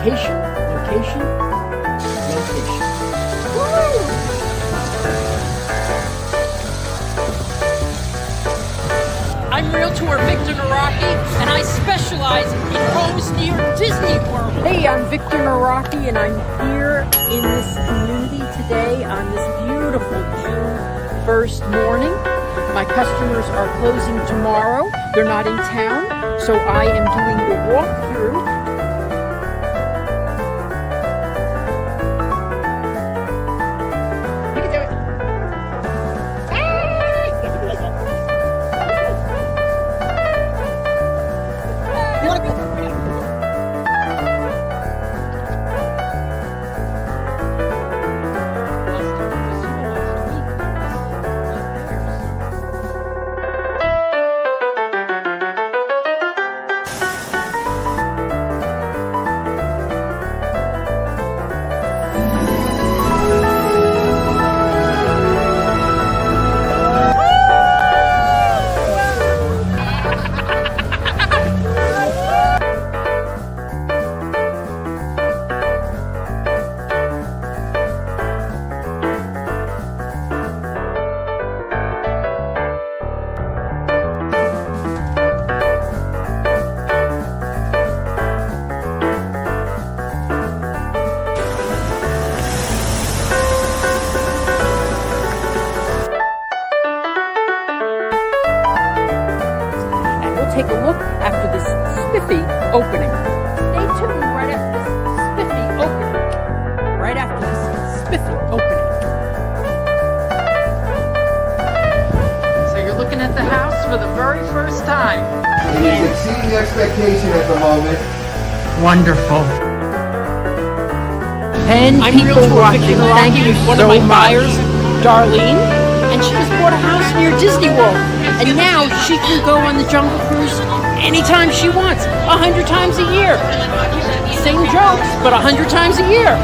location, location, location. I'm Realtor Victor Naraki, and I specialize in homes near Disney World. Hey, I'm Victor Naraki, and I'm here in this community today on this beautiful June 1st morning. My customers are closing tomorrow. They're not in town, so I am doing the walkthrough. You can do it. Take a look after this spiffy opening. Stay tuned right after this spiffy opening. Right after this spiffy opening. So you're looking at the house for the very first time. It is exceeding expectation at the moment. Wonderful. 10 I'm people Realtor watching. Victor Thank Naraki, you one so of my much. buyers, Darlene, and she just bought a house near Disney World. And now she can go on the Jungle Cruise anytime she wants, 100 times a year. Same jokes, but 100 times a year.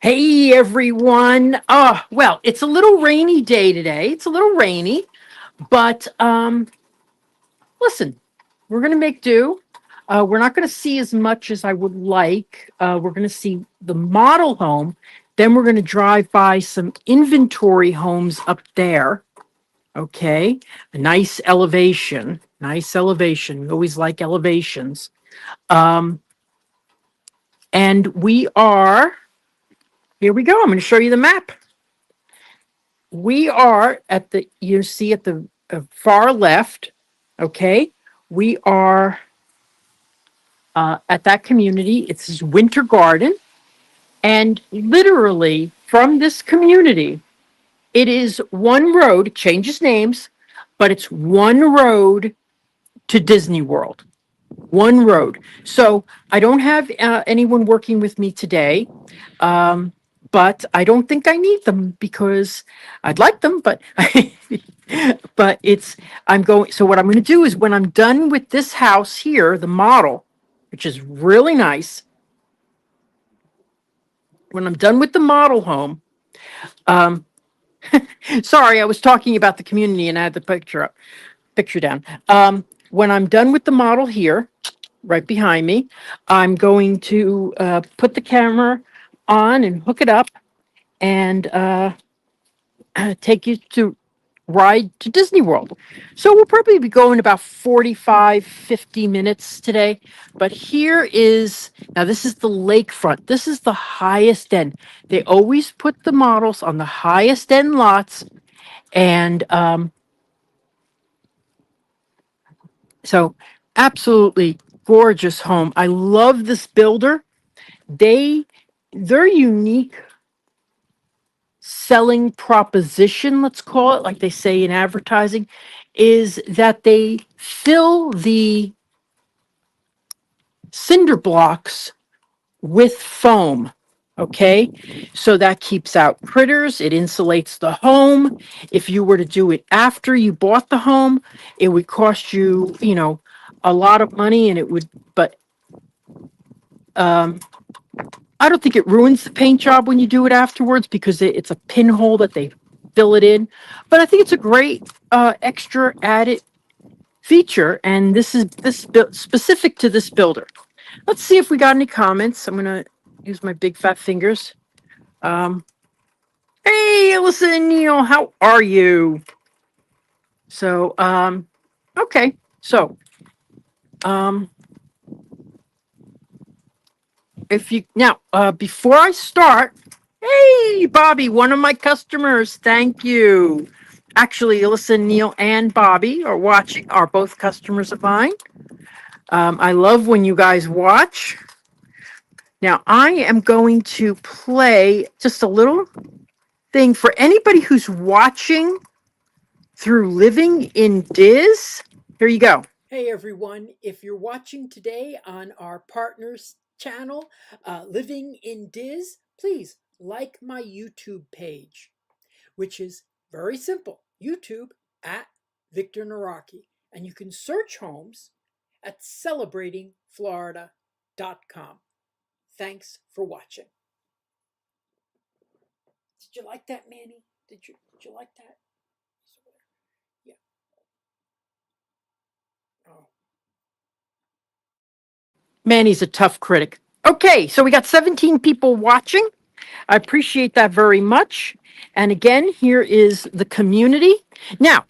Hey everyone. Well, it's a little rainy day today. It's a little rainy, but listen, we're gonna make do. We're not gonna see as much as I would like. We're gonna see the model home, then we're gonna drive by some inventory homes up there. Okay, a nice elevation. Nice elevation. We always like elevations. And we are. Here we go. I'm going to show you the map. We are at the, you see at the far left, okay? We are at that community. It's Winter Garden. And literally from this community, it is one road, it changes names, but it's one road to Disney World. One road. So I don't have anyone working with me today. But I don't think I need them because I'd like them, but but so what I'm going to do is when I'm done with this house here, the model, which is really nice, when I'm done with the model home, sorry, I was talking about the community and I had the picture down. When I'm done with the model here, right behind me, I'm going to put the camera on and hook it up and take you to ride to Disney World. So we'll probably be going about 45, 50 minutes today. But now this is the lakefront. This is the highest end. They always put the models on the highest end lots. And so absolutely gorgeous home. I love this builder. Their unique selling proposition, let's call it, like they say in advertising, is that they fill the cinder blocks with foam. Okay, so that keeps out critters, it insulates the home. If you were to do it after you bought the home, it would cost you, a lot of money, and it would, but I don't think it ruins the paint job when you do it afterwards, because it's a pinhole that they fill it in. But I think it's a great extra added feature, and specific to this builder. Let's see if we got any comments. I'm gonna use my big fat fingers. Hey, Alyssa and Neil, how are you? So, okay. So, um, if you now, before I start, hey, Bobby, one of my customers, thank you. Actually, Alyssa, Neil, and Bobby are both customers of mine. I love when you guys watch. Now, I am going to play just a little thing for anybody who's watching through Living in Diz. Here you go. Hey everyone, if you're watching today on our partners channel, Living in Diz, please like my YouTube page, which is very simple. YouTube at Victor Naraki. And you can search homes at celebratingflorida.com. Thanks for watching. Did you like that, Manny? Did you like that? Yeah. Oh. Manny's a tough critic. Okay, so we got 17 people watching. I appreciate that very much. And again, here is the community. Now,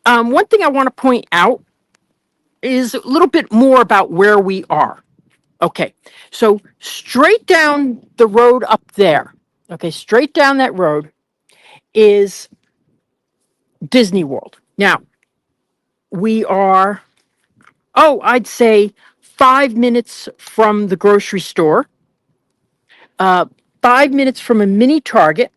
one thing I want to point out is a little bit more about where we are. Okay, so straight down the road up there, okay, straight down that road is Disney World. Now, we are, I'd say 5 minutes from the grocery store, 5 minutes from a mini Target.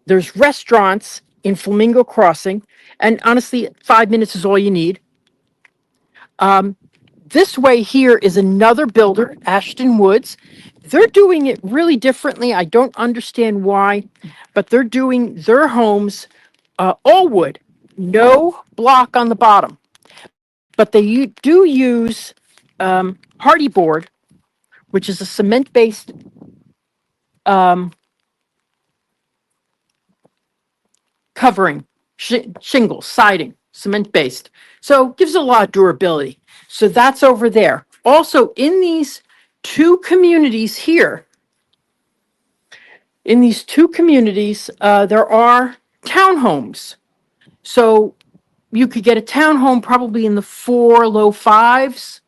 There's restaurants in Flamingo Crossing, and honestly, 5 minutes is all you need. This way here is another builder, Ashton Woods. They're doing it really differently. I don't understand why, but they're doing their homes all wood, no block on the bottom. But they do use hardy board, which is a cement-based covering, shingles, siding, cement-based. So gives a lot of durability. So that's over there. Also, in these two communities here, there are townhomes. So you could get a townhome probably in the low fives.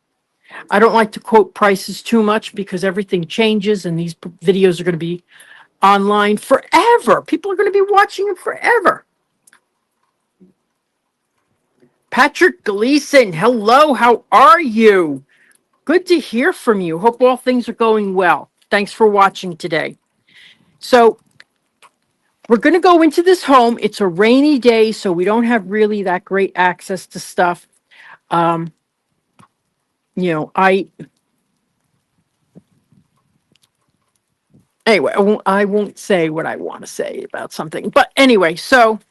I don't like to quote prices too much because everything changes, and these videos are going to be online forever. People are going to be watching them forever. Patrick Gleason, hello, how are you? Good to hear from you. Hope all things are going well. Thanks for watching today. So we're going to go into this home. It's a rainy day, so we don't have really that great access to stuff. Anyway, I won't say what I want to say about something. But anyway, so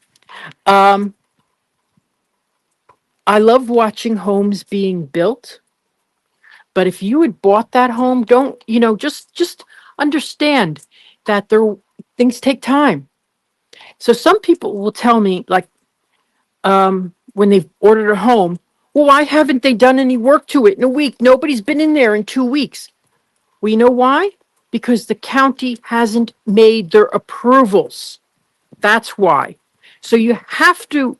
I love watching homes being built. But if you had bought that home, don't, just understand that things take time. So some people will tell me, like, when they've ordered a home, well, why haven't they done any work to it in a week? Nobody's been in there in 2 weeks. Well, you know why? Because the county hasn't made their approvals. That's why. So you have to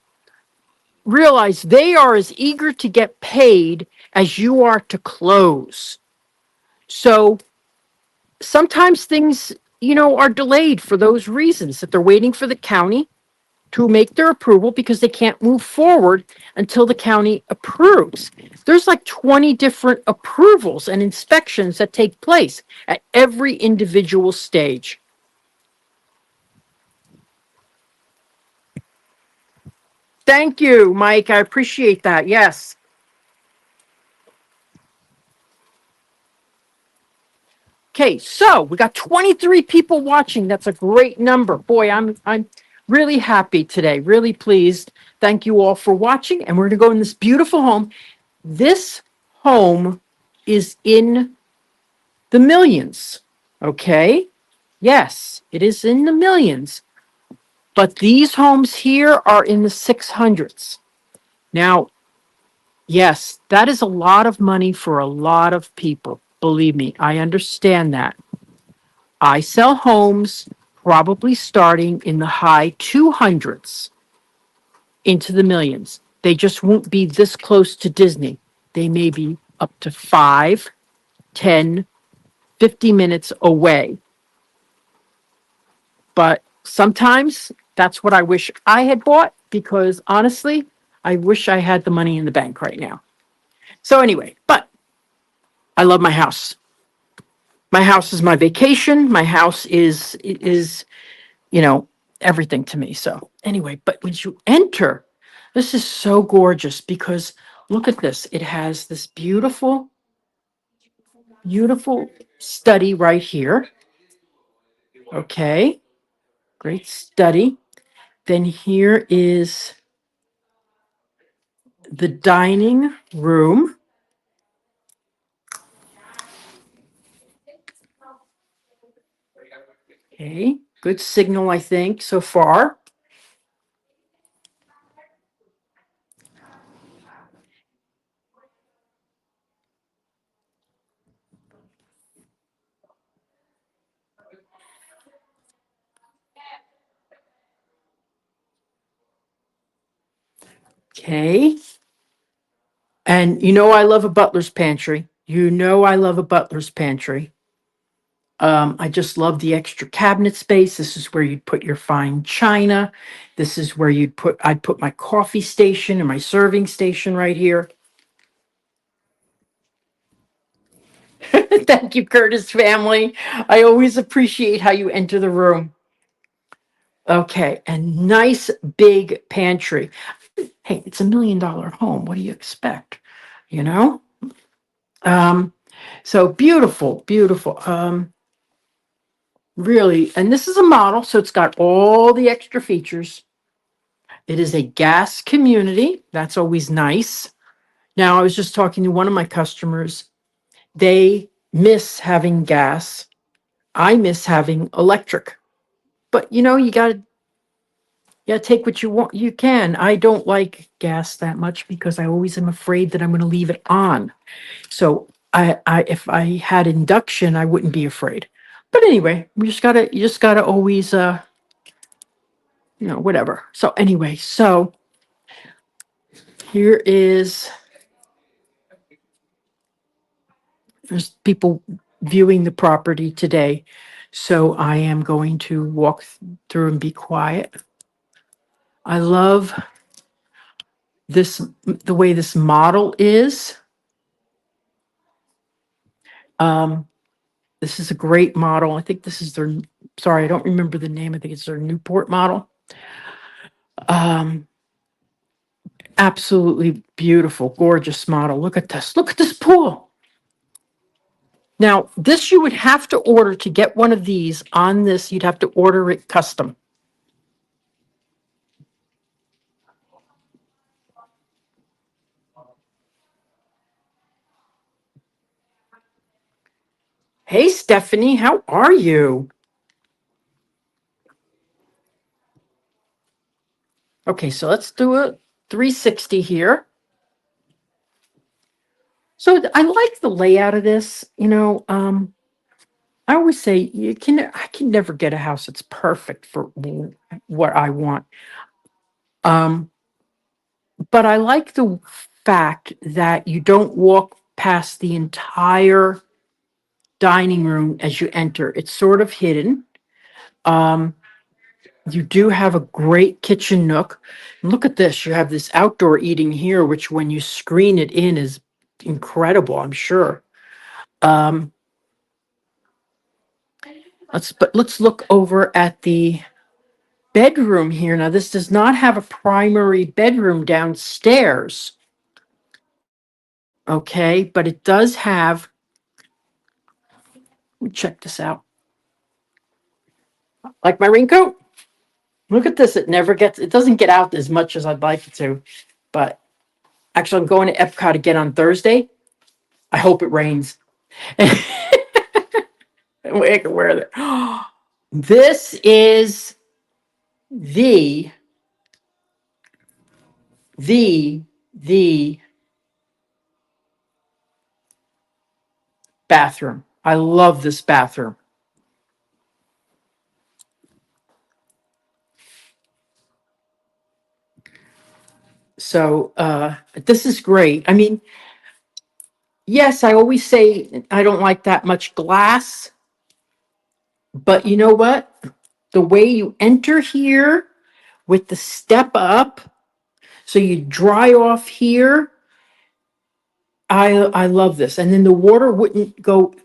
realize they are as eager to get paid as you are to close. So sometimes things, are delayed for those reasons, that they're waiting for the county to make their approval because they can't move forward until the county approves. There's like 20 different approvals and inspections that take place at every individual stage. Thank you, Mike. I appreciate that. Yes. Okay, so we got 23 people watching. That's a great number. Boy, I'm really happy today. Really pleased. Thank you all for watching. And we're gonna go in this beautiful home. This home is in the millions. Okay? Yes, it is in the millions. But these homes here are in the 600s. Now, yes, that is a lot of money for a lot of people. Believe me, I understand that. I sell homes probably starting in the high 200s into the millions. They just won't be this close to Disney. They may be up to 5, 10, 50 minutes away. But sometimes that's what I wish I had bought because honestly, I wish I had the money in the bank right now. So anyway, but I love my house. My house is my vacation. My house is everything to me. So anyway, but when you enter, this is so gorgeous because look at this. It has this beautiful, beautiful study right here. Okay, great study. Then here is the dining room. Okay, good signal, I think, so far. Okay. And I love a butler's pantry. I love a butler's pantry. I just love the extra cabinet space. This is where you'd put your fine china. This is where I'd put my coffee station and my serving station right here. Thank you, Curtis family. I always appreciate how you enter the room. Okay, and nice big pantry. Hey, it's $1 million home. What do you expect? You know? So beautiful, beautiful. Really, and this is a model, so it's got all the extra features. It is a gas community. That's always nice. Now, I was just talking to one of my customers. They miss having gas. I miss having electric. But you gotta take what you want. You can. I don't like gas that much because I always am afraid that I'm going to leave it on. So if I had induction, I wouldn't be afraid. But anyway, you just gotta always whatever. So anyway, so here is there's people viewing the property today. So I am going to walk through and be quiet. I love the way this model is. This is a great model. I think this is sorry, I don't remember the name. I think it's their Newport model. Absolutely beautiful, gorgeous model. Look at this. Look at this pool. Now, this you would have to order to get one of these on this. You'd have to order it custom. Hey, Stephanie, how are you? Okay, so let's do a 360 here. So I like the layout of this. I always say I can never get a house that's perfect for what I want. But I like the fact that you don't walk past the entire dining room as you enter. It's sort of hidden. You do have a great kitchen nook. Look at this. You have this outdoor eating here, which when you screen it in is incredible, I'm sure. Let's look over at the bedroom here. Now, this does not have a primary bedroom downstairs. Okay, but it does have me check this out. Like my raincoat? Look at this. It doesn't get out as much as I'd like it to. But actually, I'm going to Epcot again on Thursday. I hope it rains. I can wear that. This is the, the bathroom. I love this bathroom. So this is great. I mean, yes, I always say I don't like that much glass, but you know what? The way you enter here with the step up, so you dry off here. I love this, and then the water wouldn't go.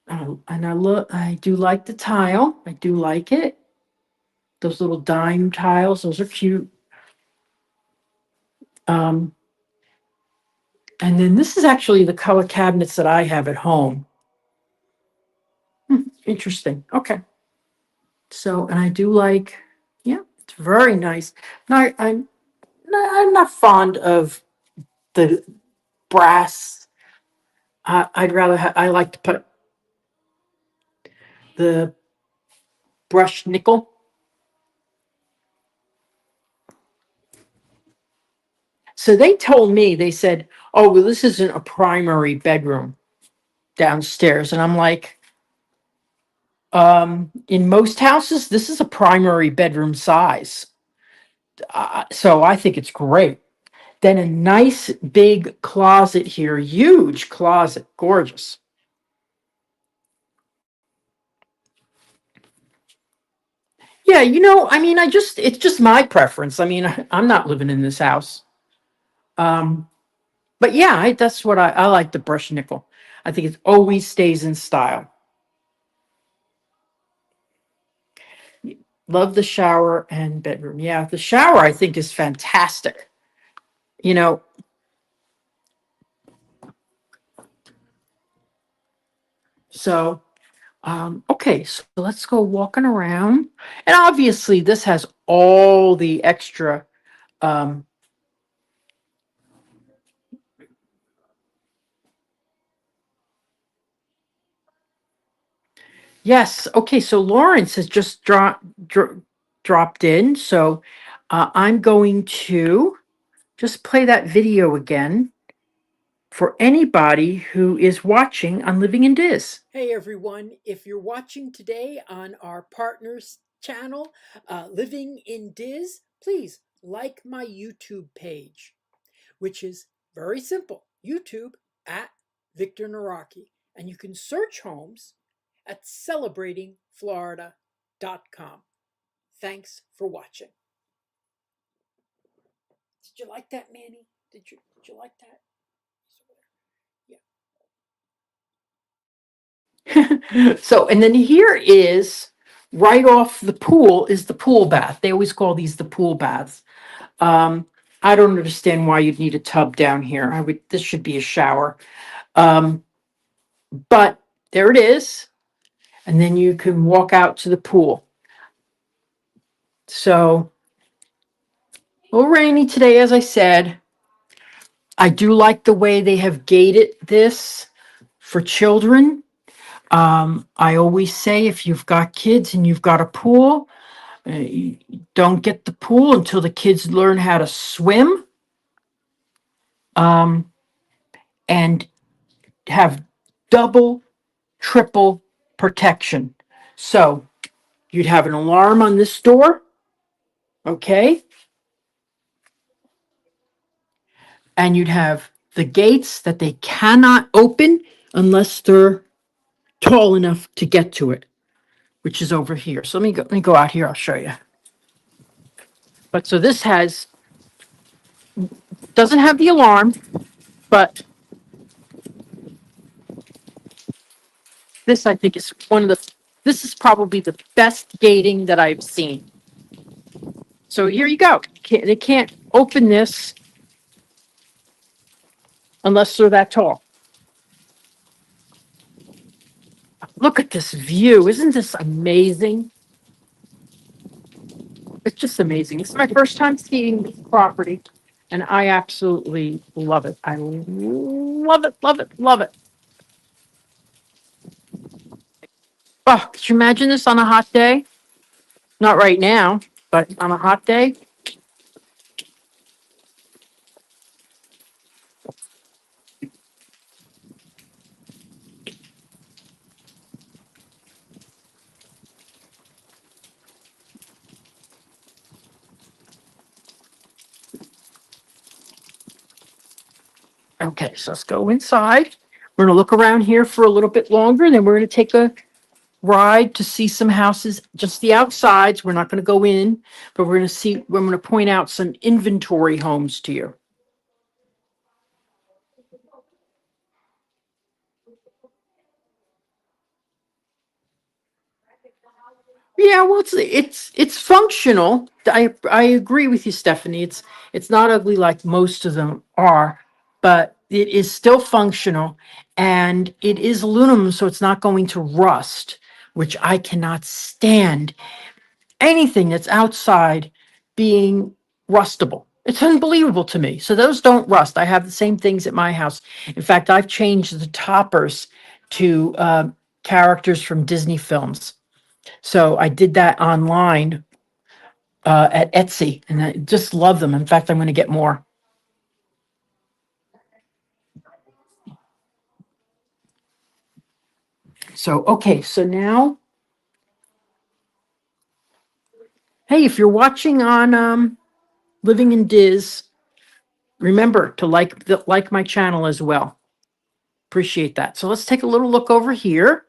And I do like the tile. I do like it. Those little dime tiles, those are cute. Um, and then this is actually the color cabinets that I have at home. Interesting. Okay. So, and I do like, yeah, it's very nice. Now, I'm not fond of the brass. I'd rather I like to put the brushed nickel. So they told me, they said, oh, well, this isn't a primary bedroom downstairs. And I'm like, in most houses, this is a primary bedroom size. So I think it's great. Then a nice big closet here, huge closet, gorgeous. Yeah, I mean, it's just my preference. I mean, I'm not living in this house. Um, but yeah, that's what I like the brushed nickel. I think it always stays in style. Love the shower and bedroom. Yeah, the shower I think is fantastic. You know, so okay, so let's go walking around. And obviously this has all the extra um yes, okay, so Lawrence has just dropped in. So I'm going to just play that video again for anybody who is watching on Living in Diz. Hey everyone, if you're watching today on our partners channel, Living in Diz, please like my YouTube page, which is very simple. YouTube at Victor Naraki. And you can search homes at celebratingflorida.com. Thanks for watching. Did you like that, Manny? Did you like that? So, and then here is right off the pool is the pool bath. They always call these the pool baths. I don't understand why you'd need a tub down here. This should be a shower. Um, but there it is. And then you can walk out to the pool. So, a little rainy today, as I said. I do like the way they have gated this for children. I always say if you've got kids and you've got a pool, you don't get the pool until the kids learn how to swim. And have double, triple protection. So you'd have an alarm on this door, okay? And you'd have the gates that they cannot open unless they're tall enough to get to it, which is over here. So let me go out here, I'll show you. But so this doesn't have the alarm, but this I think is this is probably the best gating that I've seen. So here you go. They can't open this unless they're that tall. Look at this view. Isn't this amazing? It's just amazing. It's my first time seeing this property, and I absolutely love it. I love it, love it, love it. Oh, could you imagine this on a hot day? Not right now, but on a hot day. Okay, so let's go inside. We're gonna look around here for a little bit longer, and then we're gonna take a ride to see some houses, just the outsides. We're not gonna go in, but we're gonna see, we're gonna point out some inventory homes to you. Yeah, well, it's functional. I agree with you, Stephanie. It's not ugly like most of them are, but it is still functional, and it is aluminum, so it's not going to rust, which I cannot stand anything that's outside being rustable. It's unbelievable to me. So those don't rust. I have the same things at my house. In fact, I've changed the toppers to characters from Disney films. So I did that online at Etsy, and I just love them. In fact, I'm going to get more. So, okay, so now, hey, if you're watching on Living in Diz, remember to like my channel as well. Appreciate that. So let's take a little look over here,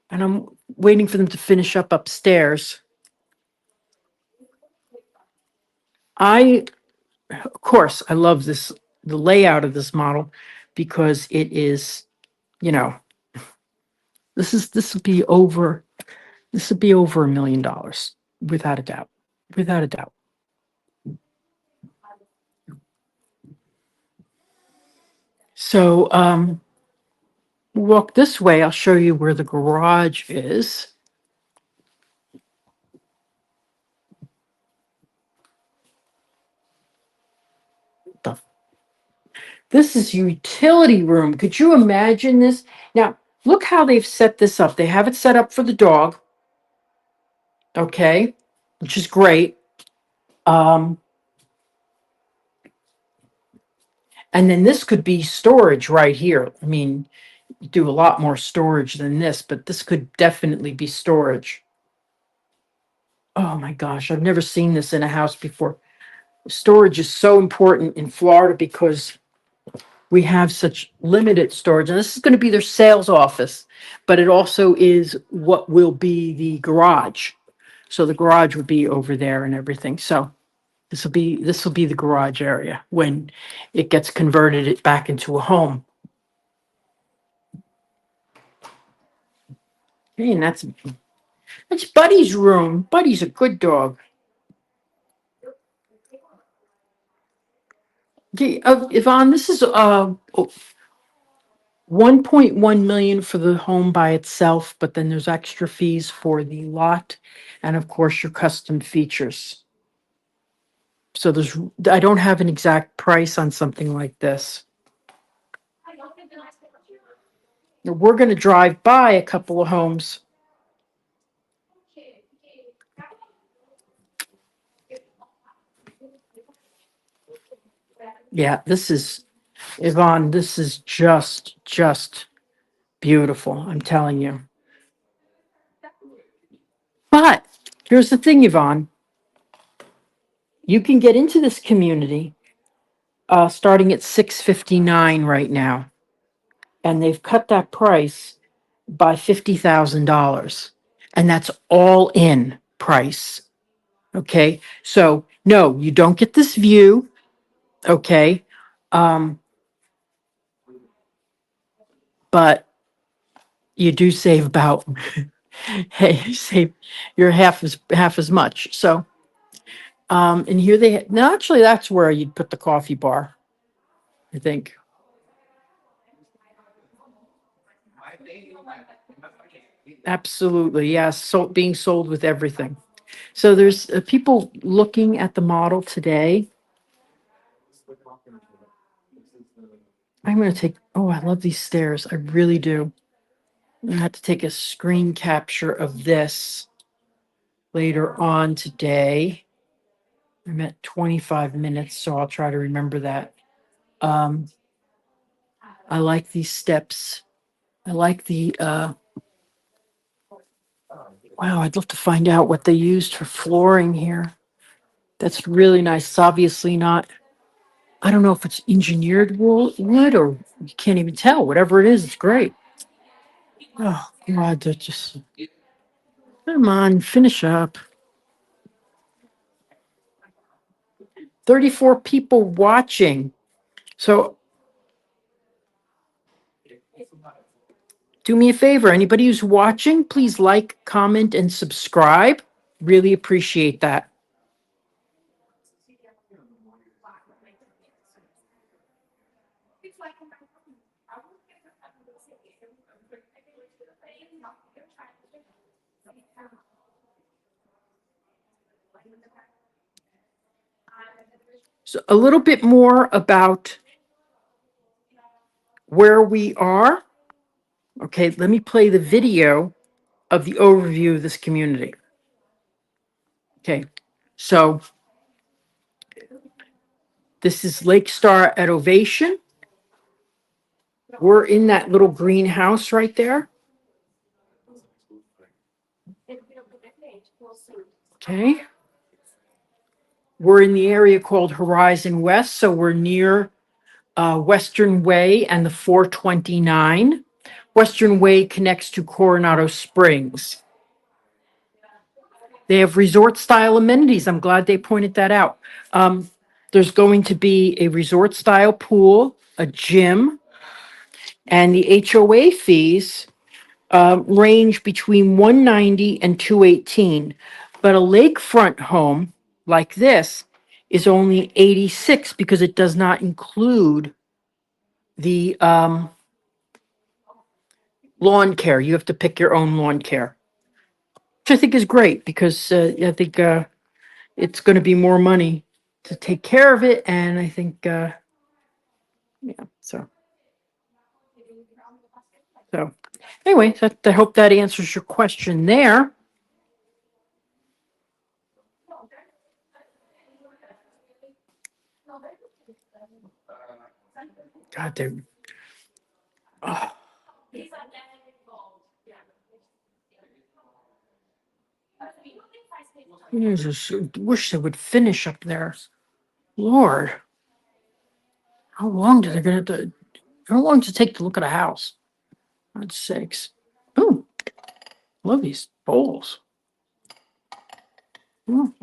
and I'm waiting for them to finish up upstairs. Of course, I love the layout of this model, because it is, you know, this will be over $1 million, without a doubt, without a doubt. So, walk this way. I'll show you where the garage is. The- This is utility room. Could you imagine this? Now, look how they've set this up. They have it set up for the dog. Okay, which is great. Um, and then this could be storage right here. I mean, you do a lot more storage than this, but this could definitely be storage. Oh my gosh, I've never seen this in a house before. Storage is so important in Florida because we have such limited storage. And this is going to be their sales office, but it also is what will be the garage. So the garage would be over there and everything. So this will be the garage area when it gets converted it back into a home. Hey, and that's Buddy's room. Buddy's a good dog. Okay, Yvonne, this is 1.1 million for the home by itself, but then there's extra fees for the lot and of course your custom features. So I don't have an exact price on something like this. We're going to drive by a couple of homes. Yeah, Yvonne, this is just beautiful. I'm telling you. But here's the thing, Yvonne. You can get into this community starting at $659 right now. And they've cut that price by $50,000. And that's all in price. Okay. So no, you don't get this view. Okay. But you do save about, hey, you save, you're half as much. So, and here now actually that's where you'd put the coffee bar, I think. Absolutely, yes. So being sold with everything. So there's people looking at the model today. I'm going to take, oh, I love these stairs. I really do. I'm going to have to take a screen capture of this later on today. I'm at 25 minutes, so I'll try to remember that. Um, I like these steps. I like the, wow, I'd love to find out what they used for flooring here. That's really nice. It's obviously not, I don't know if it's engineered wood or you can't even tell. Whatever it is, it's great. Oh, God, that just, come on, finish up. 34 people watching. So do me a favor. Anybody who's watching, please like, comment, and subscribe. Really appreciate that. So a little bit more about where we are. Okay, let me play the video of the overview of this community. Okay, so this is Lake Star at Ovation. We're in that little greenhouse right there. Okay. We're in the area called Horizon West, so we're near Western Way and the 429. Western Way connects to Coronado Springs. They have resort style amenities. I'm glad they pointed that out. There's going to be a resort style pool, a gym, and the HOA fees range between 190 and 218. But a lakefront home like this is only 86 because it does not include the lawn care. You have to pick your own lawn care, which I think is great because I think it's going to be more money to take care of it. And I think, yeah, so anyway, I hope that answers your question there. God, they, oh, I just wish they would finish up there. Lord, how long do they gonna do? How long does it take to look at a house? God's sakes. Oh, love these bowls. Oh,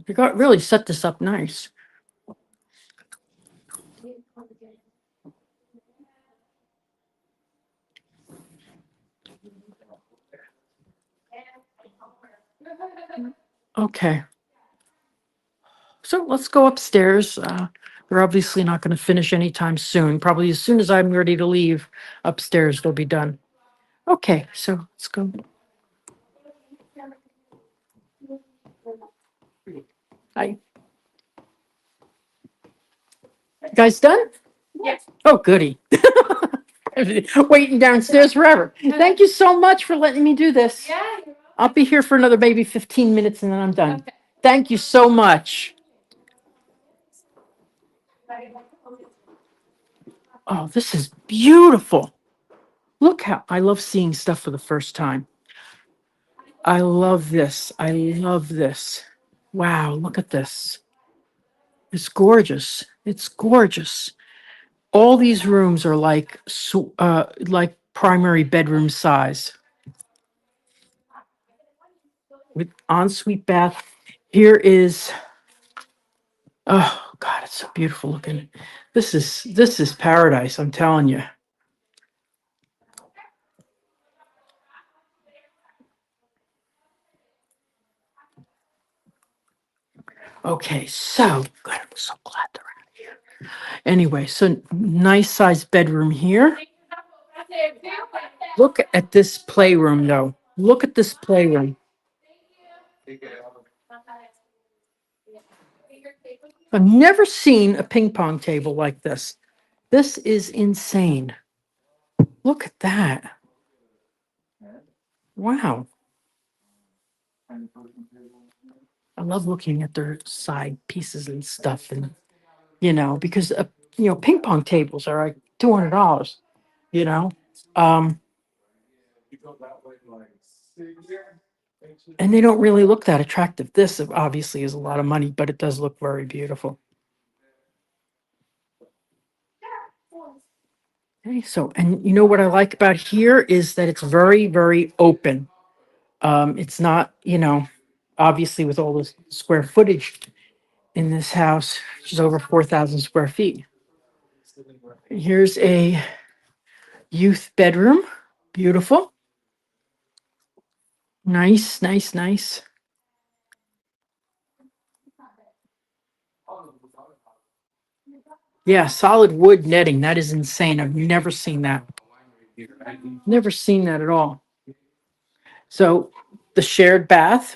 they got really set this up nice. Okay. So let's go upstairs. They're obviously not going to finish anytime soon. Probably as soon as I'm ready to leave upstairs, they'll be done. Okay, so let's go. Hi. You guys done? Yes. Oh, goody. Waiting downstairs forever. Thank you so much for letting me do this. Yeah. I'll be here for another maybe 15 minutes and then I'm done. Okay. Thank you so much. Oh, this is beautiful. Look how I love seeing stuff for the first time. I love this. I love this. Wow, look at this. It's gorgeous. It's gorgeous. All these rooms are like primary bedroom size with ensuite bath. Here is, oh God, it's so beautiful looking. This is paradise, I'm telling you. Okay, so good. I'm so glad they're out of here. Anyway, so nice sized bedroom here. Look at this playroom though. Look at this playroom. I've never seen a ping pong table like this. This is insane. Look at that. Wow. I love looking at their side pieces and stuff, and because ping pong tables are like $200, you know. Um and they don't really look that attractive. This obviously is a lot of money, but it does look very beautiful. Okay, so, and what I like about here is that it's very, very open. It's not, obviously with all this square footage in this house, which is over 4,000 square feet. Here's a youth bedroom. Beautiful. Nice, nice, nice. Yeah, solid wood netting. That is insane. I've never seen that. Never seen that at all. So the shared bath.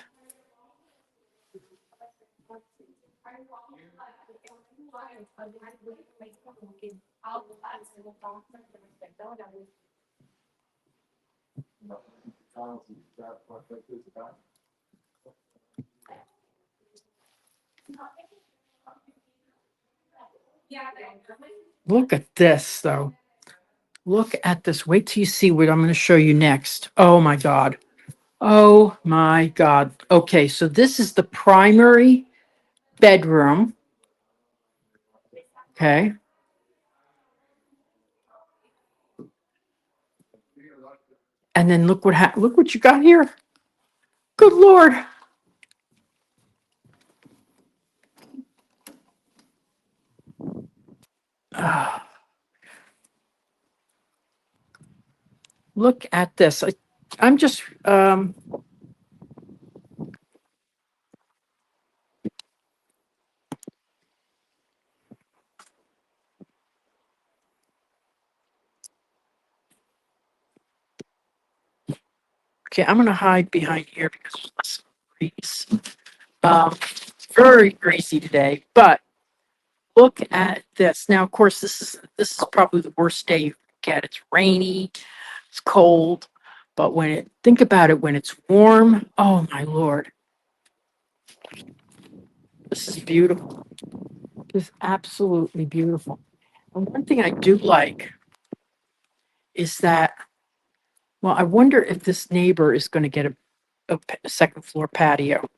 Look at this, though. Look at this. Wait till you see what I'm going to show you next. Oh my God. Oh my God. Okay, so this is the primary bedroom. Okay. And then look what you got here. Good Lord. Ah, look at this. I'm just okay, I'm gonna hide behind here because there's less breeze. Very breezy today, but look at this. Now, of course, this is probably the worst day you can get. It's rainy, it's cold, but think about it when it's warm. Oh my Lord, this is beautiful. This is absolutely beautiful. And one thing I do like is that, well, I wonder if this neighbor is going to get a second floor patio,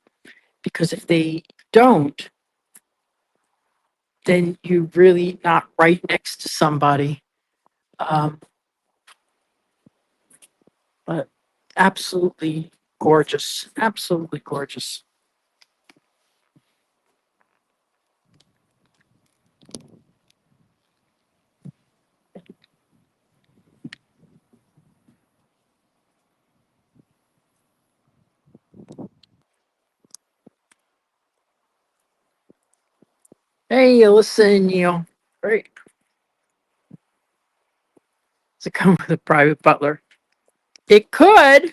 because if they don't, then you're really not right next to somebody. Um, but absolutely gorgeous, absolutely gorgeous. Hey, Alyssa and Neil. Great. Does it come with a private butler? It could,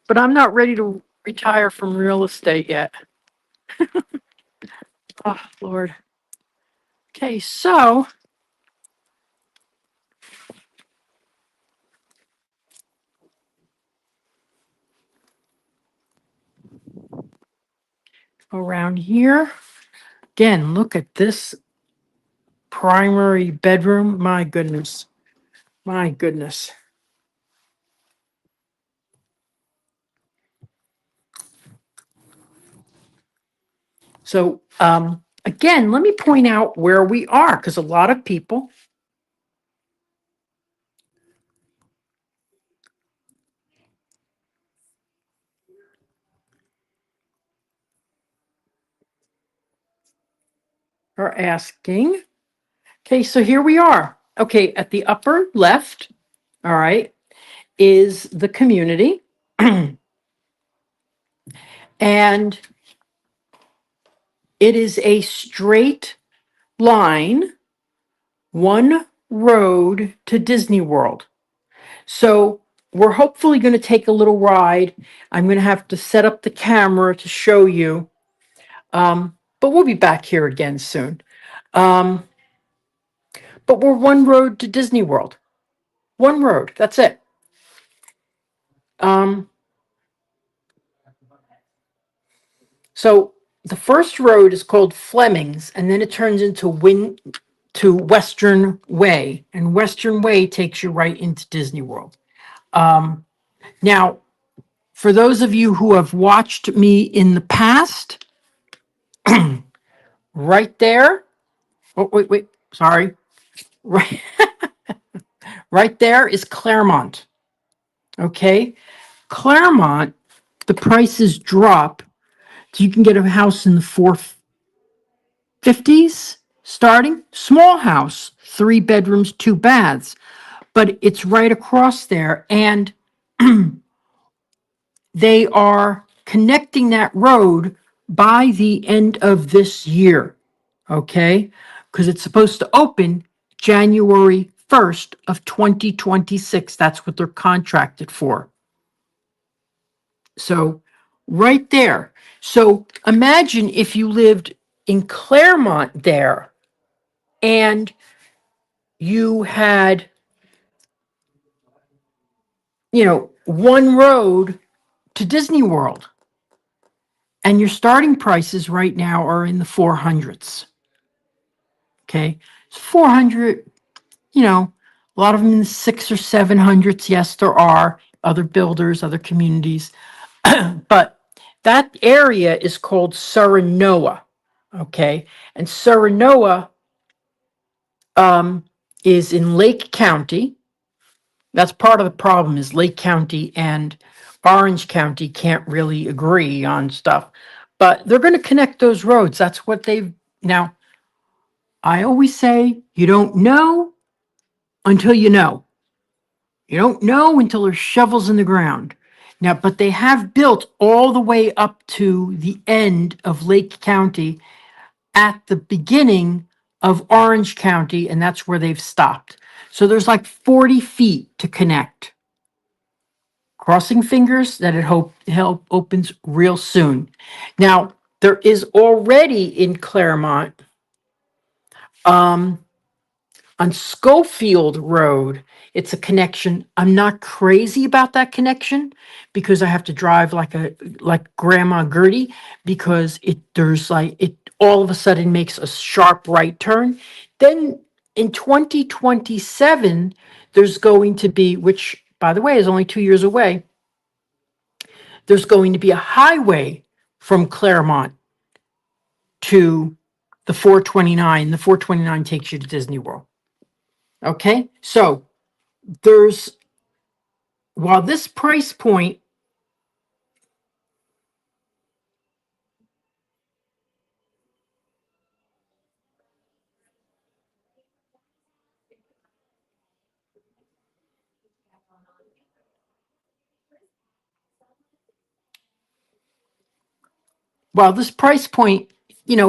but I'm not ready to retire from real estate yet. Oh, Lord. Okay, so around here, again, look at this primary bedroom. My goodness. My goodness. So, again, let me point out where we are, because a lot of people are asking. Okay, so here we are. Okay, at the upper left, all right, is the community. And it is a straight line, one road to Disney World. So we're hopefully going to take a little ride. I'm going to have to set up the camera to show you. But we'll be back here again soon. But we're one road to Disney World. One road. That's it. So the first road is called Fleming's, and then it turns into Western Way, and Western Way takes you right into Disney World. Now, for those of you who have watched me in the past, right there. Oh, wait, sorry. Right, right there is Claremont. Okay, Claremont, the prices drop. So you can get a house in the 450s starting. Small house, 3 bedrooms, 2 baths. But it's right across there. And they are connecting that road by the end of this year. Okay? Because it's supposed to open January 1st of 2026. That's what they're contracted for. So right there. So imagine if you lived in Claremont there and you had, one road to Disney World, and your starting prices right now are in the 400s. Okay. It's 400, a lot of them in the 600s or 700s. Yes, there are other builders, other communities, but that area is called Surrenoa. Okay. And Surrenoa is in Lake County. That's part of the problem, is Lake County and Orange County can't really agree on stuff. But they're going to connect those roads. That's what now, I always say you don't know until you know. You don't know until there's shovels in the ground. Now, but they have built all the way up to the end of Lake County at the beginning of Orange County, and that's where they've stopped. So there's like 40 feet to connect. Crossing fingers that it help opens real soon. Now, there is already in Claremont, on Schofield Road, it's a connection. I'm not crazy about that connection because I have to drive like Grandma Gertie, because it all of a sudden makes a sharp right turn. Then in 2027, there's going to be, which by the way is only 2 years away, there's going to be a highway from Claremont to the 429. The 429 takes you to Disney World. Okay, so while this price point,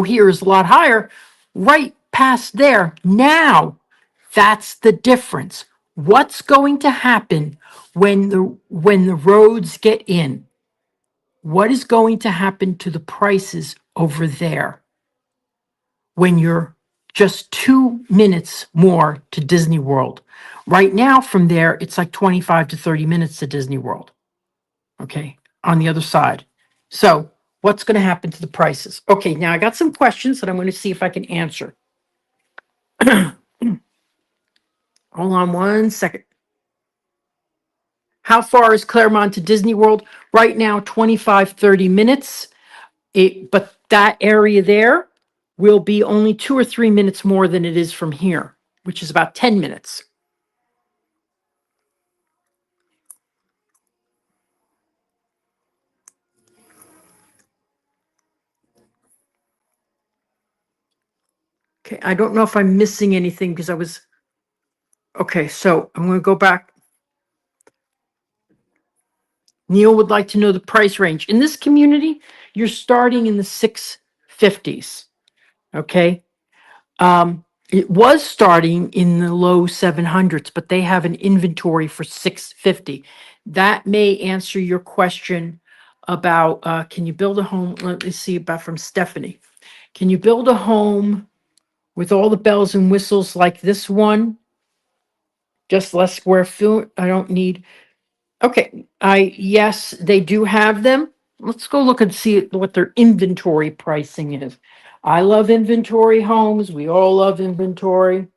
here is a lot higher, right past there, now that's the difference. What's going to happen when the roads get in? What is going to happen to the prices over there when you're just 2 minutes more to Disney World? Right now, from there, it's like 25 to 30 minutes to Disney World. Okay, on the other side. So what's going to happen to the prices? Okay, now I got some questions that I'm going to see if I can answer. Hold on one second. How far is Claremont to Disney World? Right now, 25, 30 minutes. But that area there will be only 2 or 3 minutes more than it is from here, which is about 10 minutes. Okay, I don't know if I'm missing anything because okay, so I'm going to go back. Neil would like to know the price range. In this community, you're starting in the 650s. Okay. It was starting in the low 700s, but they have an inventory for 650. That may answer your question about, can you build a home? Let me see about from Stephanie. Can you build a home with all the bells and whistles like this one? Just less square foot? I don't need, okay, yes, they do have them. Let's go look and see what their inventory pricing is. I love inventory homes. We all love inventory.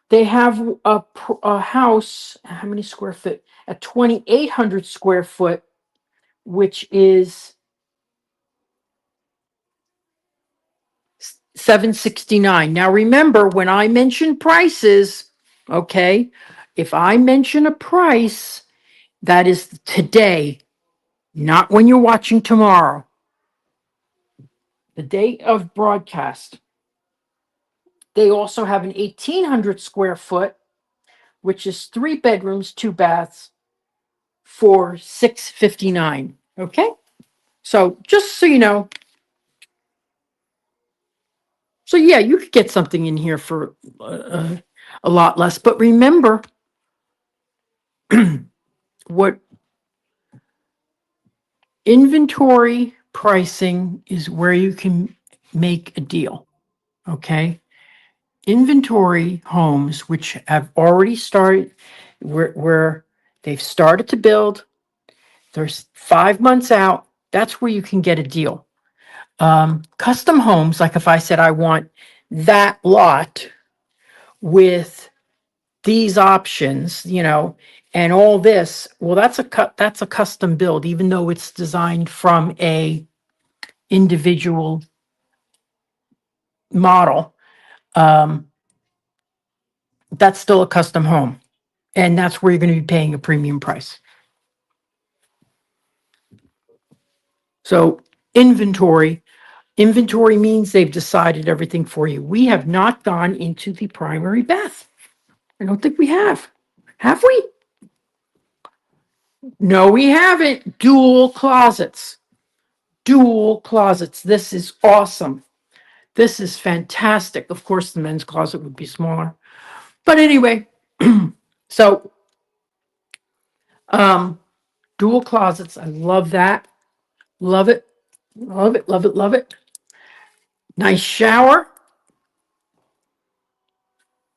They have a house, how many square foot? At 2,800 square foot, which is 769. Now remember, when I mention prices, okay, if I mention a price, that is today, not when you're watching tomorrow. The date of broadcast. They also have an 1,800 square foot, which is 3 bedrooms, 2 baths for 659. Okay? So just so you know. So yeah, you could get something in here for a lot less. But remember, what inventory pricing is where you can make a deal. Okay? Inventory homes, which have already started, where they've started to build, there's 5 months out, that's where you can get a deal. Custom homes, like if I said I want that lot with these options, and all this, well, that's a custom build, even though it's designed from a individual model. That's still a custom home, and that's where you're going to be paying a premium price. So inventory means they've decided everything for you. We have not gone into the primary bath. I don't think we have. Have we? No, we haven't. Dual closets. This is awesome. This is fantastic. Of course, the men's closet would be smaller. But anyway, so dual closets. I love that. Love it. Love it. Love it. Love it. Nice shower.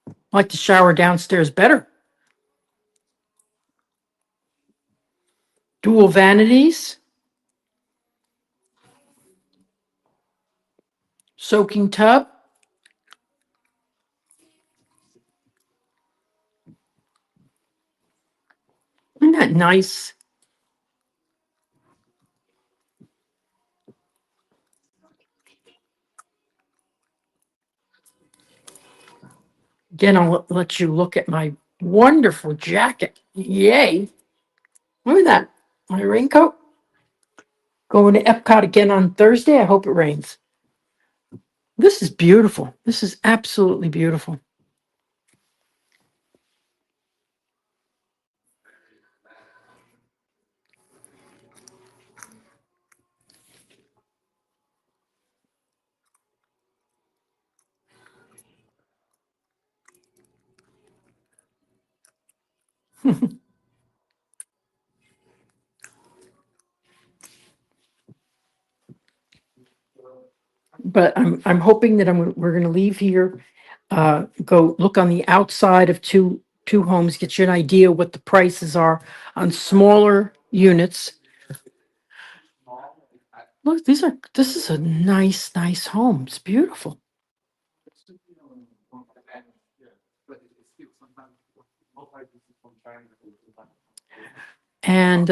I like the shower downstairs better. Dual vanities. Soaking tub. Isn't that nice? Again, I'll let you look at my wonderful jacket. Yay. Look at that. My raincoat. Going to Epcot again on Thursday. I hope it rains. This is beautiful. This is absolutely beautiful. But I'm hoping that we're going to leave here, go look on the outside of two homes, get you an idea what the prices are on smaller units. Look, this is a nice home. It's beautiful. And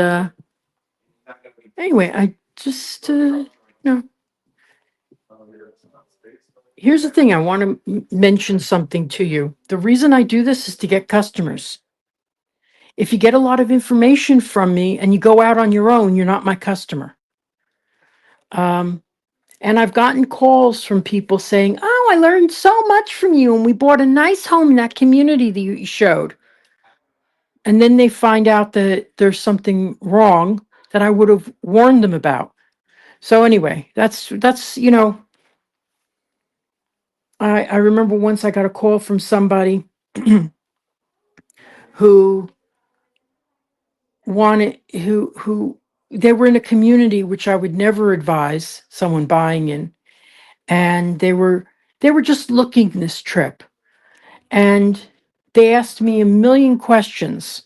anyway, I just here's the thing. I want to mention something to you. The reason I do this is to get customers. If you get a lot of information from me and you go out on your own, you're not my customer. And I've gotten calls from people saying, "Oh, I learned so much from you, and we bought a nice home in that community that you showed." And then they find out that there's something wrong that I would have warned them about. So anyway, that's I remember once I got a call from somebody who who they were in a community which I would never advise someone buying in, and they were just looking this trip, and they asked me a million questions,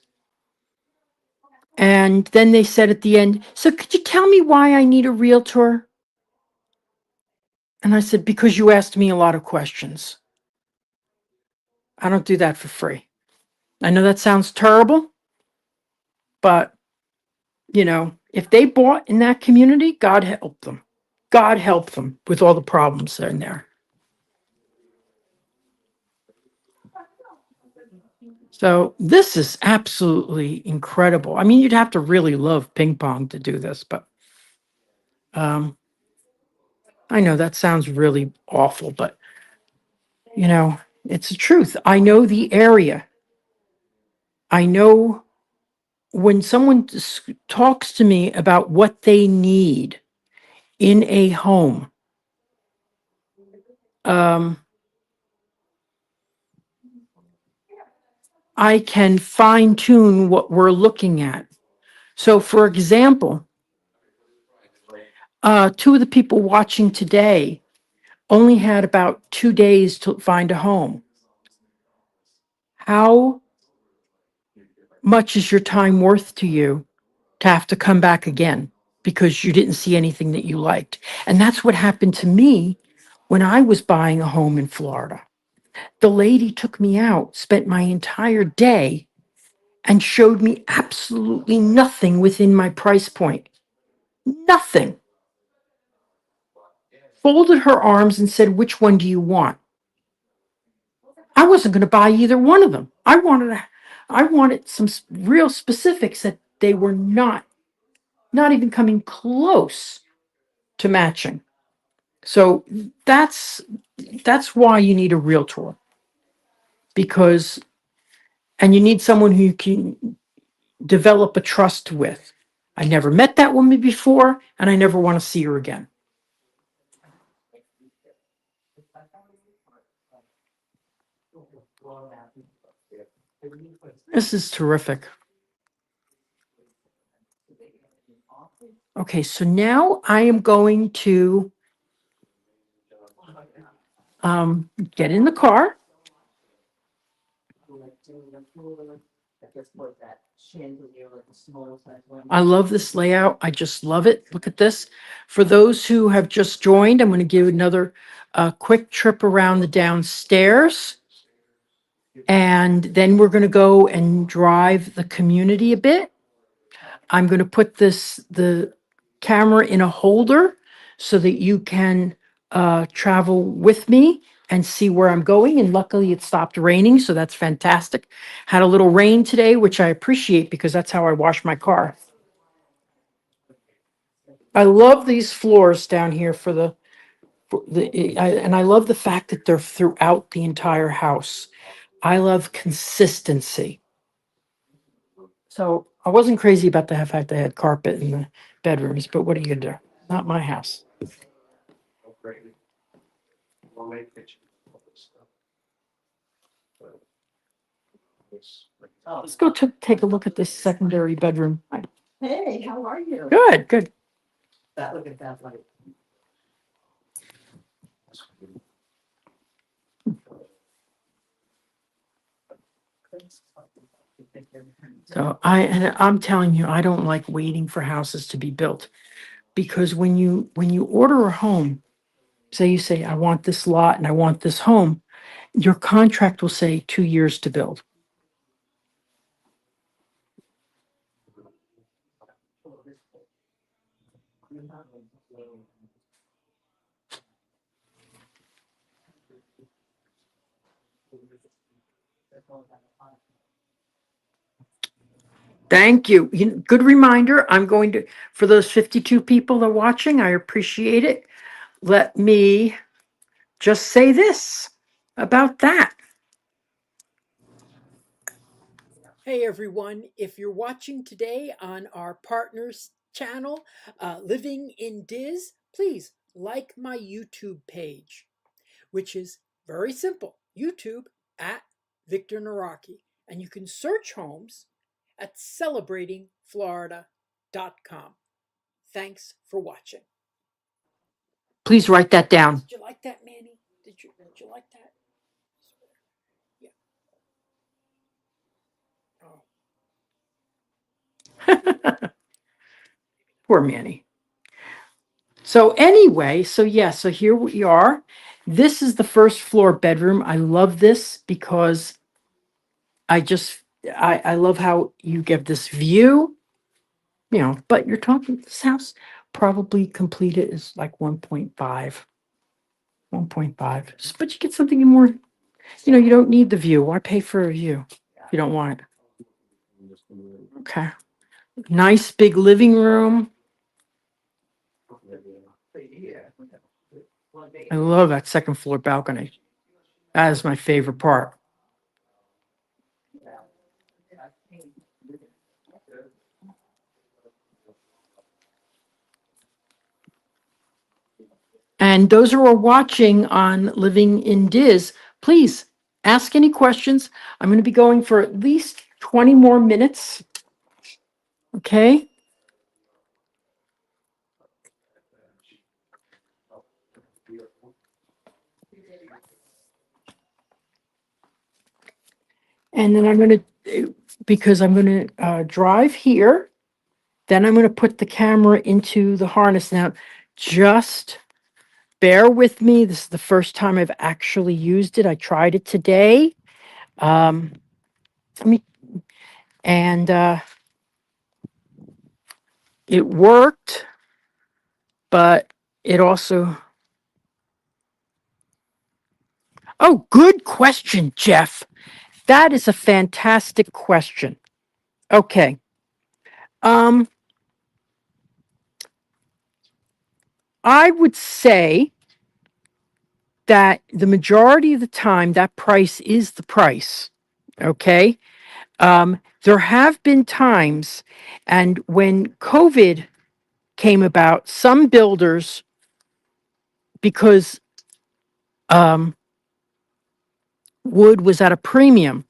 and then they said at the end, "So could you tell me why I need a realtor?" And I said, "Because you asked me a lot of questions. I don't do that for free." I know that sounds terrible, but if they bought in that community, God help them. God help them with all the problems that are in there. So this is absolutely incredible. I mean, you'd have to really love ping pong to do this, but um, I know that sounds really awful, but it's the truth. I know the area. I know when someone talks to me about what they need in a home, um, I can fine tune what we're looking at. So, for example, two of the people watching today only had about 2 days to find a home. How much is your time worth to you to have to come back again because you didn't see anything that you liked? And that's what happened to me when I was buying a home in Florida. The lady took me out, spent my entire day, and showed me absolutely nothing within my price point. Nothing. Folded her arms and said, "Which one do you want?" I wasn't going to buy either one of them. I wanted some real specifics that they were not even coming close to matching. So that's why you need a realtor, because and you need someone who you can develop a trust with. I never met that woman before, and I never want to see her again. This is terrific. Okay, so now I am going to get in the car. I love this layout. I just love it. Look at this. For those who have just joined, I'm going to give another quick trip around the downstairs. And then we're going to go and drive the community a bit. I'm going to put the camera in a holder so that you can travel with me and see where I'm going. And luckily it stopped raining, so that's fantastic. Had a little rain today, which I appreciate because that's how I wash my car. I love these floors down here and I love the fact that they're throughout the entire house. I love consistency. So I wasn't crazy about the fact they had carpet in the bedrooms, but what are you gonna do? Not my house. Let's go take a look at this secondary bedroom. Hey, how are you? Good, good. Look at that light. So I'm telling you, I don't like waiting for houses to be built, because when you order a home, say you say, "I want this lot and I want this home," your contract will say 2 years to build. Thank you. Good reminder. I'm going to, for those 52 people that are watching, I appreciate it. Let me just say this about that. Hey everyone, if you're watching today on our partners channel, Living in Diz, please like my YouTube page, which is Very simple. YouTube at Victor Naraki. And you can search homes at celebratingflorida.com. Thanks for watching. Please write that down. Did you like that, Manny? Did you like that? Yeah. Oh. Poor Manny. So anyway, so here we are. This is the first floor bedroom. I love this because I love how you get this view, but you're talking this house probably completed is like 1.5. 1.5. But you get something more, you don't need the view. Why pay for a view if you don't want it? Okay. Nice big living room. I love that second floor balcony. That is my favorite part. And those who are watching on Living in Diz, please ask any questions. I'm going to be going for at least 20 more minutes. Okay. And then I'm going to, because I'm going to drive here, then I'm going to put the camera into the harness. Now, just bear with me. This is the first time I've actually used it. I tried it today. And it worked, but it also. Oh, good question, Jeff. That is a fantastic question. Okay. I would say that the majority of the time that price is the price. Okay. There have been times, and when COVID came about, some builders, because wood was at a premium,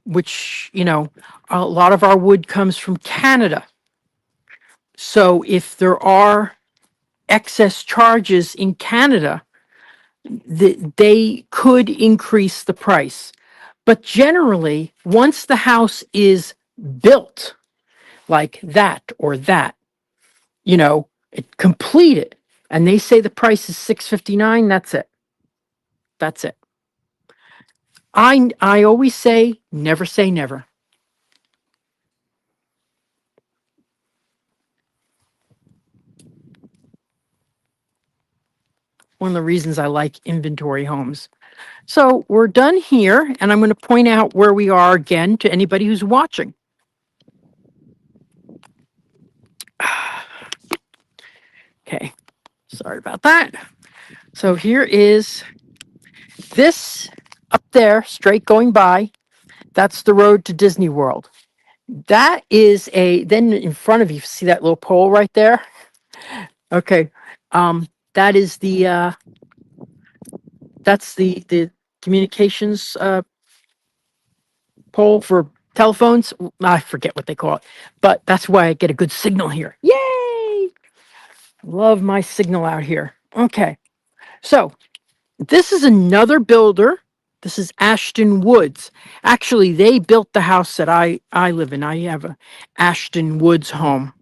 which, a lot of our wood comes from Canada. So if there are excess charges in Canada, they could increase the price. But generally, once the house is built like that or that, it completed, and they say the price is $659, that's it. That's it. I always say never. One of the reasons I like inventory homes. So we're done here, and I'm going to point out where we are again to anybody who's watching. Okay, sorry about that. So here is this up there, straight going by. That's the road to Disney World. That is then in front of you, see that little pole right there? Okay. That is that's the communications pole for telephones. I forget what they call it, but that's why I get a good signal here. Yay! Love my signal out here. Okay. So this is another builder. This is Ashton Woods. Actually, they built the house that I live in. I have a Ashton Woods home.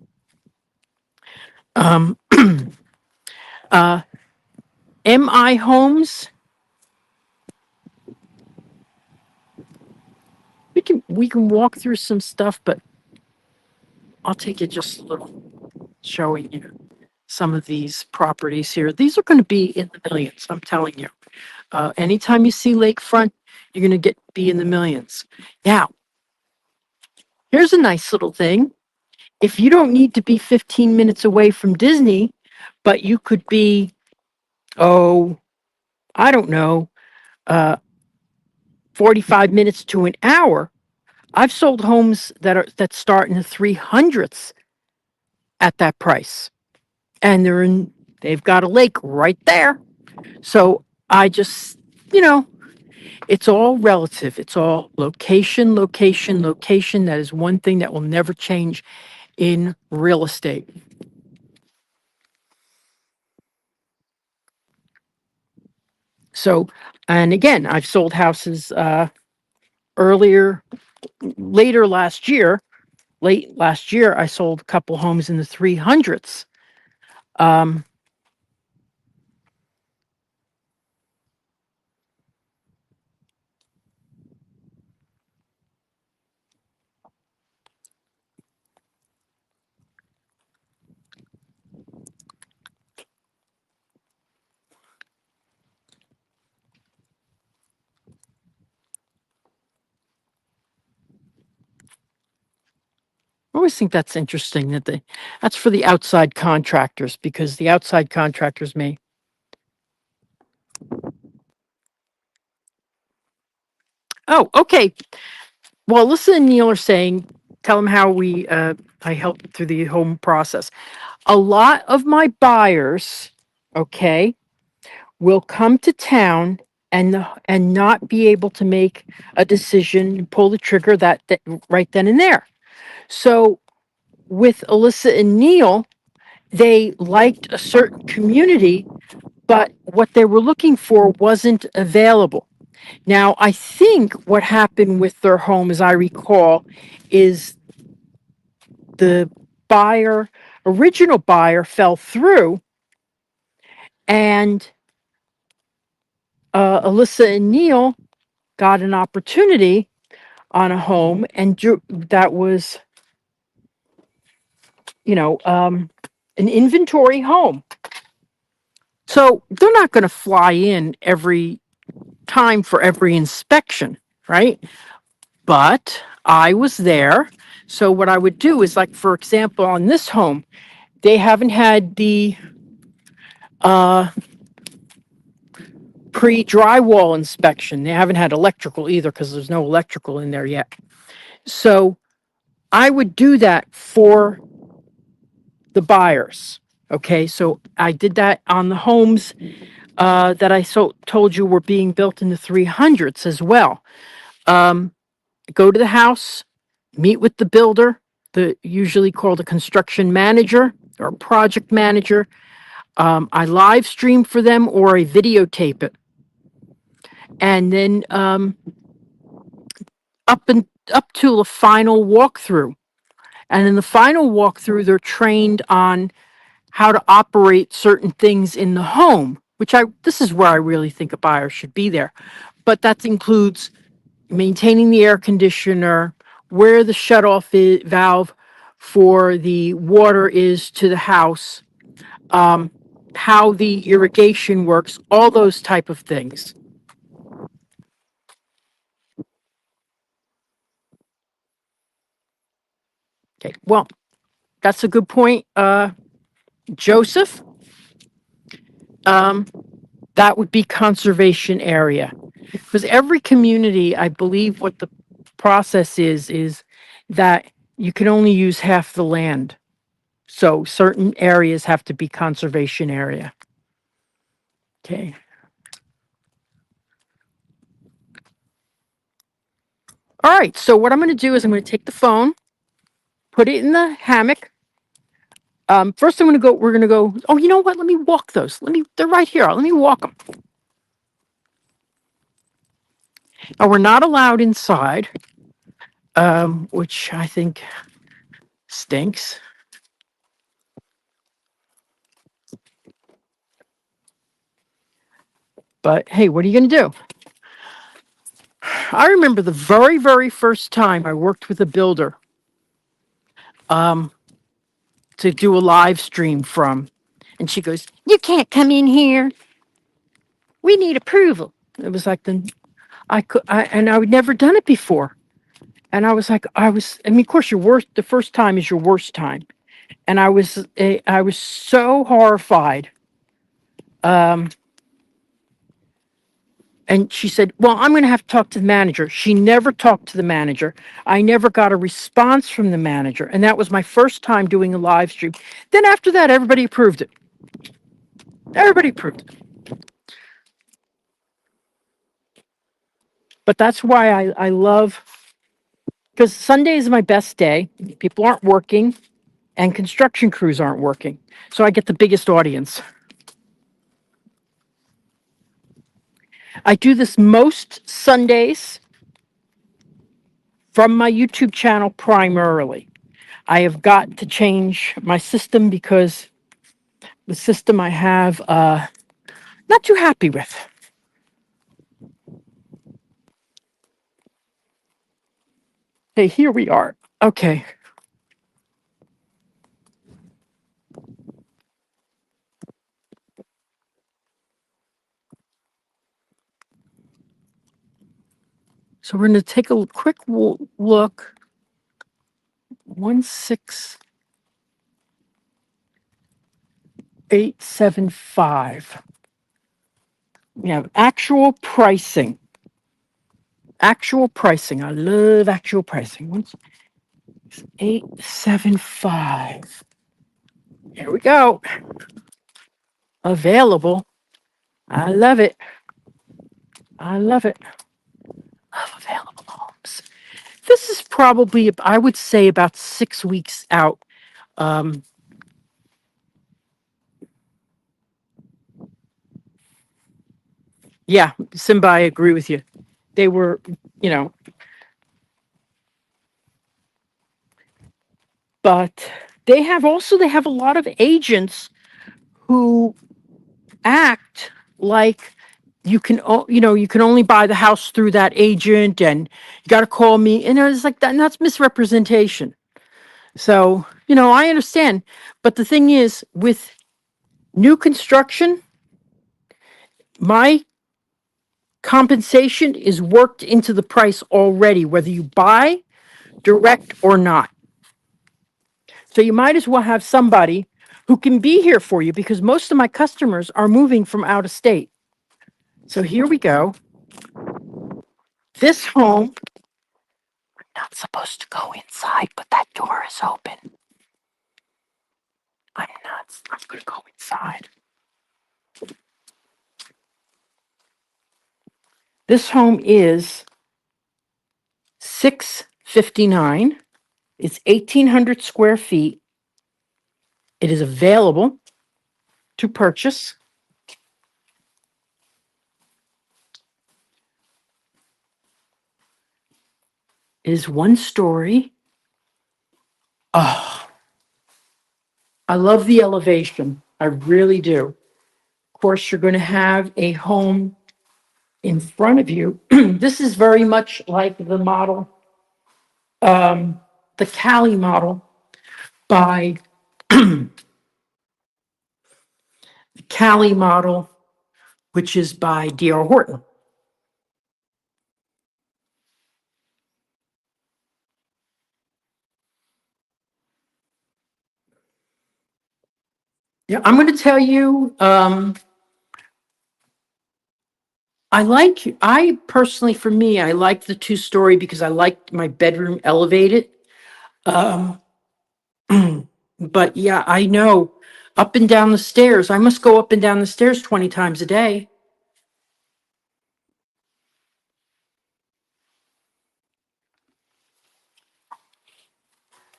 MI Homes. We can walk through some stuff, but I'll take it just a little, showing you some of these properties here. These are going to be in the millions, I'm telling you. Anytime you see lakefront, you're going to be in the millions. Now, here's a nice little thing. If you don't need to be 15 minutes away from Disney, but you could be, I don't know, 45 minutes to an hour. I've sold homes that start in the 300s at that price, and they've got a lake right there. So I just, you know, it's all relative. It's all location, location, location. That is one thing that will never change in real estate. So, and again, I've sold houses earlier, later last year. Late last year, I sold a couple homes in the 300s. Um, I always think that's interesting that that's for the outside contractors because the outside contractors may. Oh, okay. Well, Alyssa and Neil are saying, tell them how I helped through the home process. A lot of my buyers, okay, will come to town and not be able to make a decision and pull the trigger that right then and there. So with Alyssa and Neil, they liked a certain community, but what they were looking for wasn't available. Now, I think what happened with their home, as I recall, is the original buyer fell through, and Alyssa and Neil got an opportunity on a home, and that was, an inventory home. So they're not going to fly in every time for every inspection, right? But I was there. So what I would do is, like, for example, on this home, they haven't had the pre-drywall inspection. They haven't had electrical either because there's no electrical in there yet. So I would do that for the buyers. Okay, so I did that on the homes that I told you were being built in the 300s as well. Go to the house, meet with the builder, usually called a construction manager or project manager. I live stream for them or I videotape it. And then up to the final walkthrough. And in the final walkthrough, they're trained on how to operate certain things in the home, this is where I really think a buyer should be there. But that includes maintaining the air conditioner, where the shutoff valve for the water is to the house, how the irrigation works, all those type of things. Okay, well, that's a good point, Joseph. That would be conservation area. Because every community, I believe what the process is that you can only use half the land. So certain areas have to be conservation area. Okay. All right, so what I'm going to do is I'm going to take the phone, put it in the hammock. First we're going to go, oh, you know what? Let me walk those. They're right here. Let me walk them. Now, we're not allowed inside, which I think stinks. But hey, what are you going to do? I remember the very, very first time I worked with a builder to do a live stream from. And she goes, "You can't come in here. We need approval." It was like, then I would never done it before. And I was like, of course, the first time is your worst time. And I was so horrified. And she said, "Well, I'm going to have to talk to the manager." She never talked to the manager. I never got a response from the manager. And that was my first time doing a live stream. Then after that, everybody approved it. Everybody approved it. But that's why I love, because Sunday is my best day. People aren't working and construction crews aren't working. So I get the biggest audience. I do this most Sundays from my YouTube channel primarily. I have got to change my system because the system I have, not too happy with. Hey, here we are. Okay. So we're going to take a quick look. 16875. We have actual pricing. Actual pricing. I love actual pricing. 16875. Here we go. Available. I love it. I love it. Love available homes. This is probably, I would say, about 6 weeks out. Yeah, Simba, I agree with you. They were, but they have a lot of agents who act like you can only buy the house through that agent and you got to call me, and it's like that, and that's misrepresentation. So I understand, but the thing is, with new construction, my compensation is worked into the price already, whether you buy direct or not. So you might as well have somebody who can be here for you, because most of my customers are moving from out of state. So here we go. This home, I'm not supposed to go inside, but that door is open. I'm going to go inside. This home is 659. It's 1,800 square feet. It is available to purchase. It is 1 story. Oh, I love the elevation. I really do. Of course, you're going to have a home in front of you. This is very much like the model, the Cali model by Cali model, which is by D.R. Horton. Yeah, I'm going to tell you, I personally, for me, I like the 2-story because I like my bedroom elevated. But yeah, I know up and down the stairs, I must go up and down the stairs 20 times a day.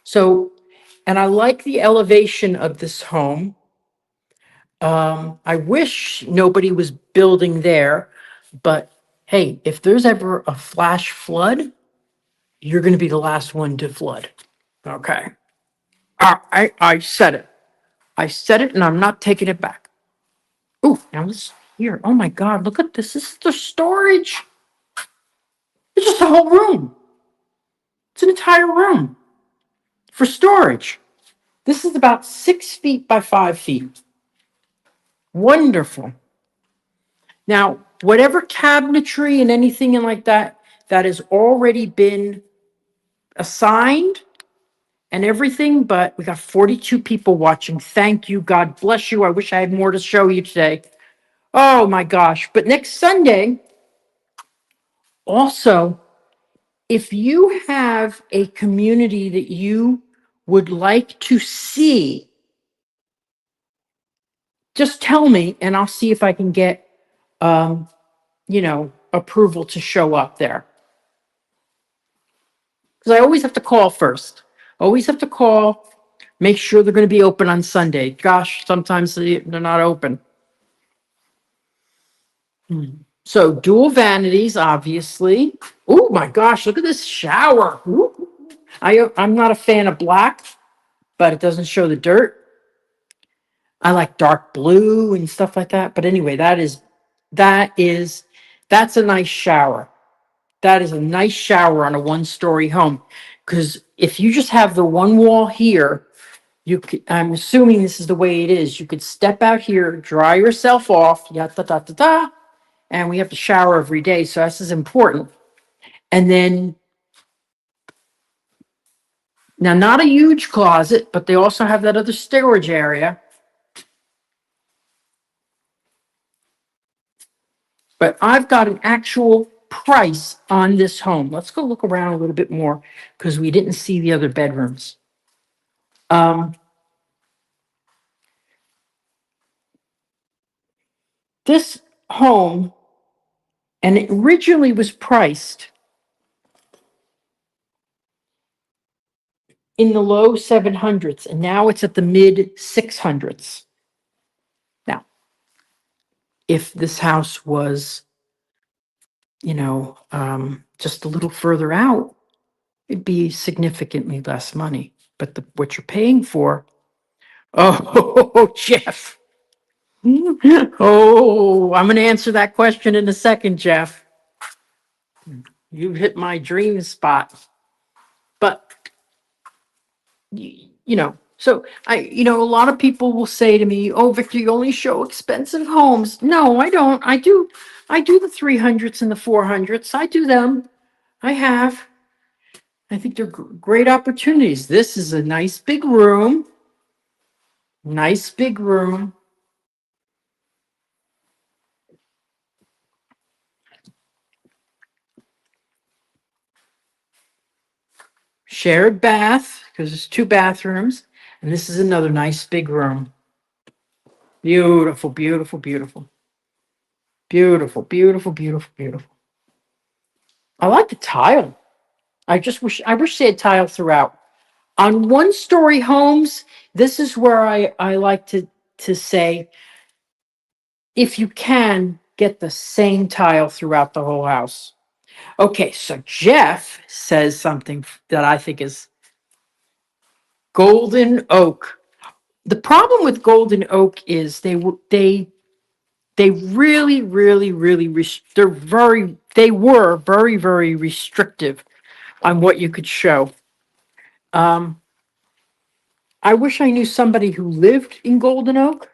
So, and I like the elevation of this home. I wish nobody was building there, but hey, if there's ever a flash flood, you're going to be the last one to flood. Okay. I said it. I said it, and I'm not taking it back. Oh, now this here. Oh my God, look at this. This is the storage. It's just a whole room. It's an entire room for storage. This is about 6 feet by 5 feet. Wonderful. Now, whatever cabinetry and anything like that, that has already been assigned and everything, but we got 42 people watching. Thank you. God bless you. I wish I had more to show you today. Oh my gosh. But next Sunday, also, if you have a community that you would like to see, just tell me and I'll see if I can get, approval to show up there. Because I always have to call first. Always have to call, make sure they're going to be open on Sunday. Gosh, sometimes they're not open. So dual vanities, obviously. Oh my gosh, look at this shower. Ooh. I'm not a fan of black, but it doesn't show the dirt. I like dark blue and stuff like that. But anyway, that's a nice shower. That is a nice shower on a one-story home. Because if you just have the one wall here, I'm assuming this is the way it is. You could step out here, dry yourself off, and we have to shower every day. So this is important. And then, now not a huge closet, but they also have that other storage area. But I've got an actual price on this home. Let's go look around a little bit more because we didn't see the other bedrooms. This home, and it originally was priced in the low 700s, and now it's at the mid 600s. Now, if this house was, just a little further out, it'd be significantly less money. But what you're paying for, oh, Jeff. Oh, I'm going to answer that question in a second, Jeff. You hit my dream spot. But, so a lot of people will say to me, oh, Victor, you only show expensive homes. No, I don't. I do the 300s and the 400s. I do them. I have. I think they're great opportunities. This is a nice big room. Nice big room. Shared bath, because there's 2 bathrooms. And this is another nice big room. Beautiful, beautiful, beautiful. Beautiful, beautiful, beautiful, beautiful. I like the tile. I wish they had tile throughout. On one-story homes, this is where I like to say, if you can, get the same tile throughout the whole house. Okay, so Jeff says something that I think is golden oak. The problem with golden oak is they really, really, really, they were very, very restrictive on what you could show. I wish I knew somebody who lived in Golden Oak,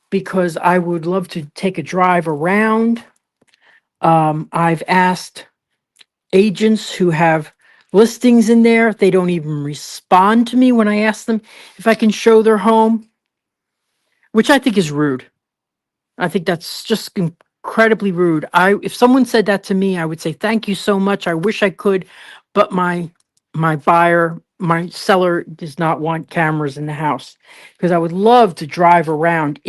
because I would love to take a drive around. I've asked agents who have listings in there. They don't even respond to me when I ask them if I can show their home, which I think is rude. I think that's just incredibly rude. If someone said that to me, I would say, thank you so much. I wish I could, but my seller does not want cameras in the house, because I would love to drive around.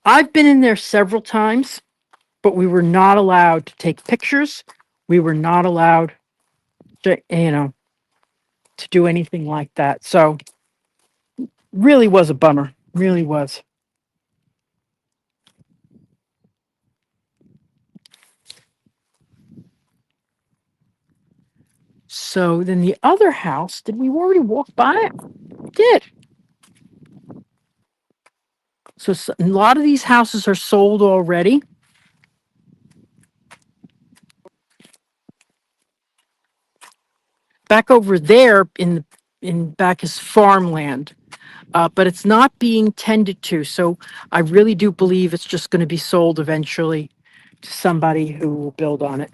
I've been in there several times, but we were not allowed to take pictures. We were not allowed to, to do anything like that. So really was a bummer. Really was. So then the other house, did we already walk by it? We did. So a lot of these houses are sold already. Back over there in back is farmland, but it's not being tended to. So I really do believe it's just going to be sold eventually to somebody who will build on it.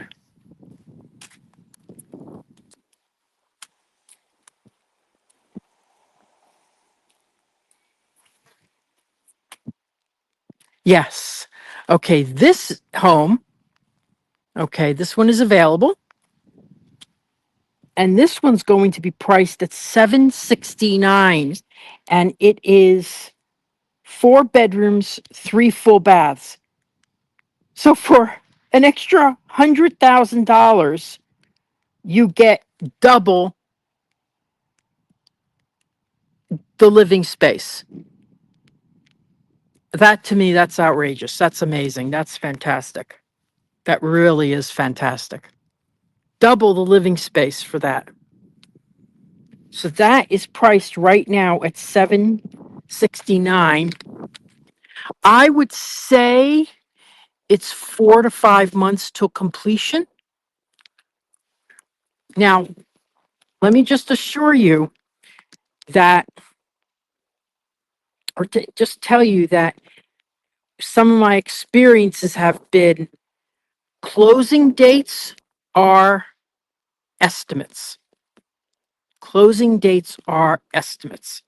Yes. Okay, this home, this one is available. And this one's going to be priced at $769, and it is 4 bedrooms, 3 full baths. So for an extra $100,000, you get double the living space. That to me, that's outrageous. That's amazing. That's fantastic. That really is fantastic. Double the living space for that. So that is priced right now at $769. I would say it's 4 to 5 months till completion. Now, let me just assure you that, or just tell you that some of my experiences have been closing dates are estimates. Closing dates are estimates.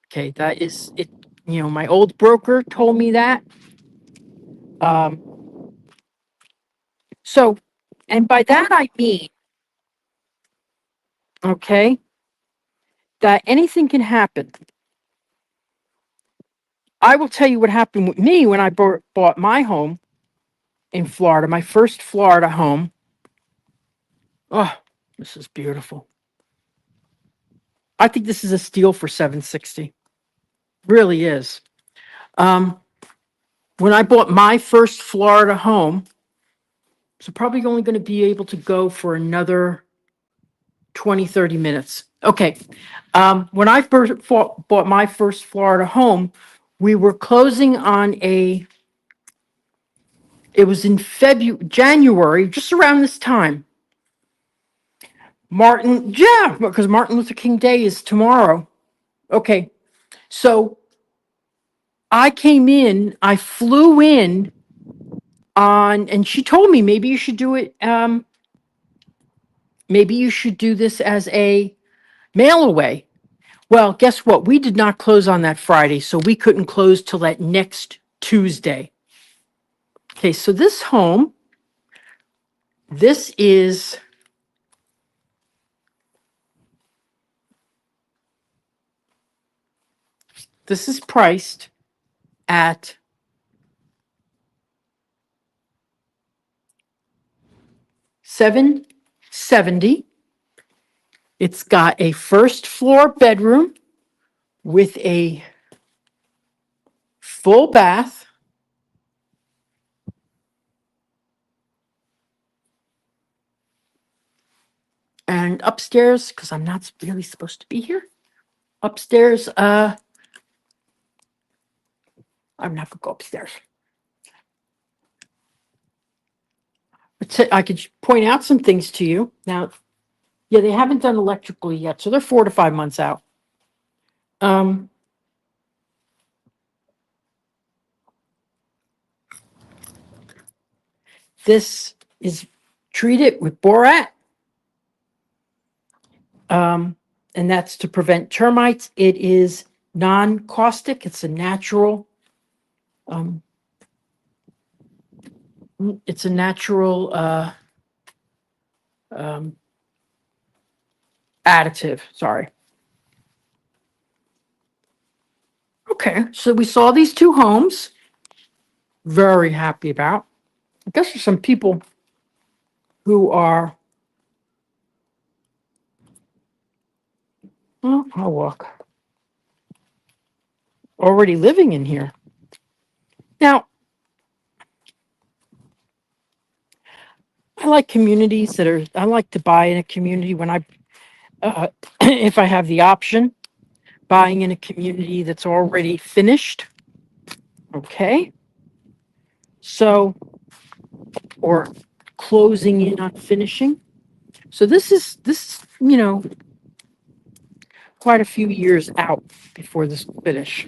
Okay, that is it. You know, my old broker told me that. Um, so, and by that I mean, okay, that anything can happen. I will tell you what happened with me when I bought my home in Florida, my first Florida home. Oh, this is beautiful. I think this is a steal for 760. Really is. When I bought my first Florida home, so probably only going to be able to go for another 20, 30 minutes. Okay. When I first bought my first Florida home, we were closing on it was in January, just around this time. Because Martin Luther King Day is tomorrow. Okay. So I flew in and she told me maybe you should do it. Maybe you should do this as a mail away. Well, guess what? We did not close on that Friday, so we couldn't close till that next Tuesday. Okay, so this home, this is priced at $770. It's got a first floor bedroom with a full bath. And upstairs, because I'm not really supposed to be here. Upstairs, I'm not gonna go upstairs. I could point out some things to you. Now, yeah, they haven't done electrical yet, so they're 4 to 5 months out. This is treated with borat. And that's to prevent termites. It is non-caustic. It's a natural, it's a natural additive. Sorry. Okay, so we saw these two homes. Very happy about. I guess there's some people who are. Well, I'll walk. Already living in here. Now, I like communities I like to buy in a community when if I have the option, buying in a community that's already finished. Okay. So, or closing in on finishing. So this is, quite a few years out before this finish.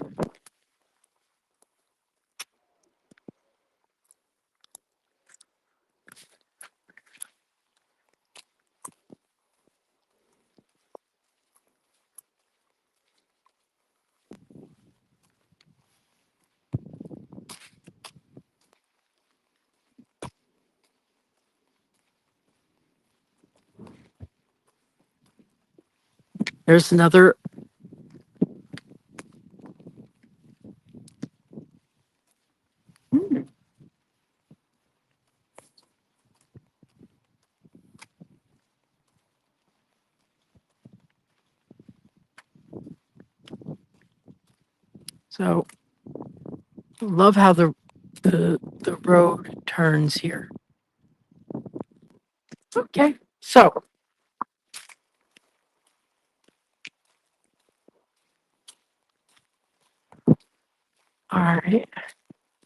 There's another. So love how the road turns here. Okay, so all right.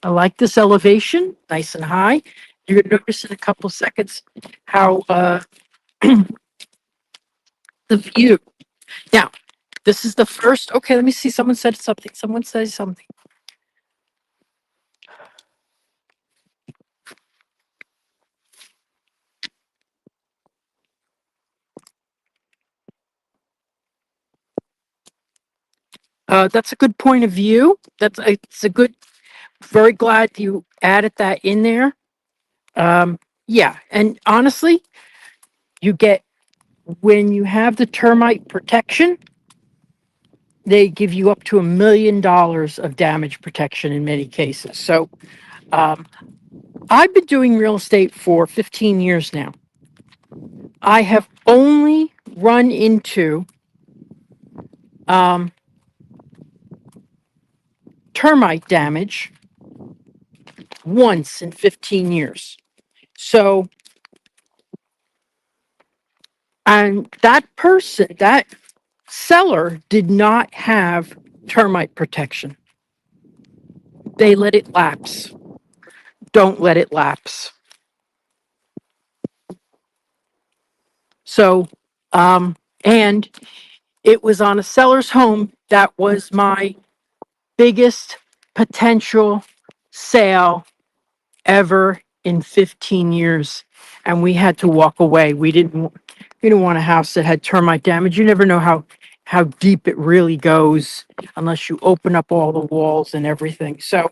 I like this elevation, nice and high. You're gonna notice in a couple seconds how the view. Now, this is the first. Okay, let me see. Someone said something. Someone says something. That's a good point of view. It's a good. Very glad you added that in there. Yeah, and honestly, you get when you have the termite protection, they give you up to $1 million of damage protection in many cases. So, um, I've been doing real estate for 15 years now. I have only run into um, termite damage once in 15 years. So, and that seller did not have termite protection. They let it lapse. Don't let it lapse. So, and it was on a seller's home that was my biggest potential sale ever in 15 years. And we had to walk away. We didn't want a house that had termite damage. You never know how deep it really goes unless you open up all the walls and everything. So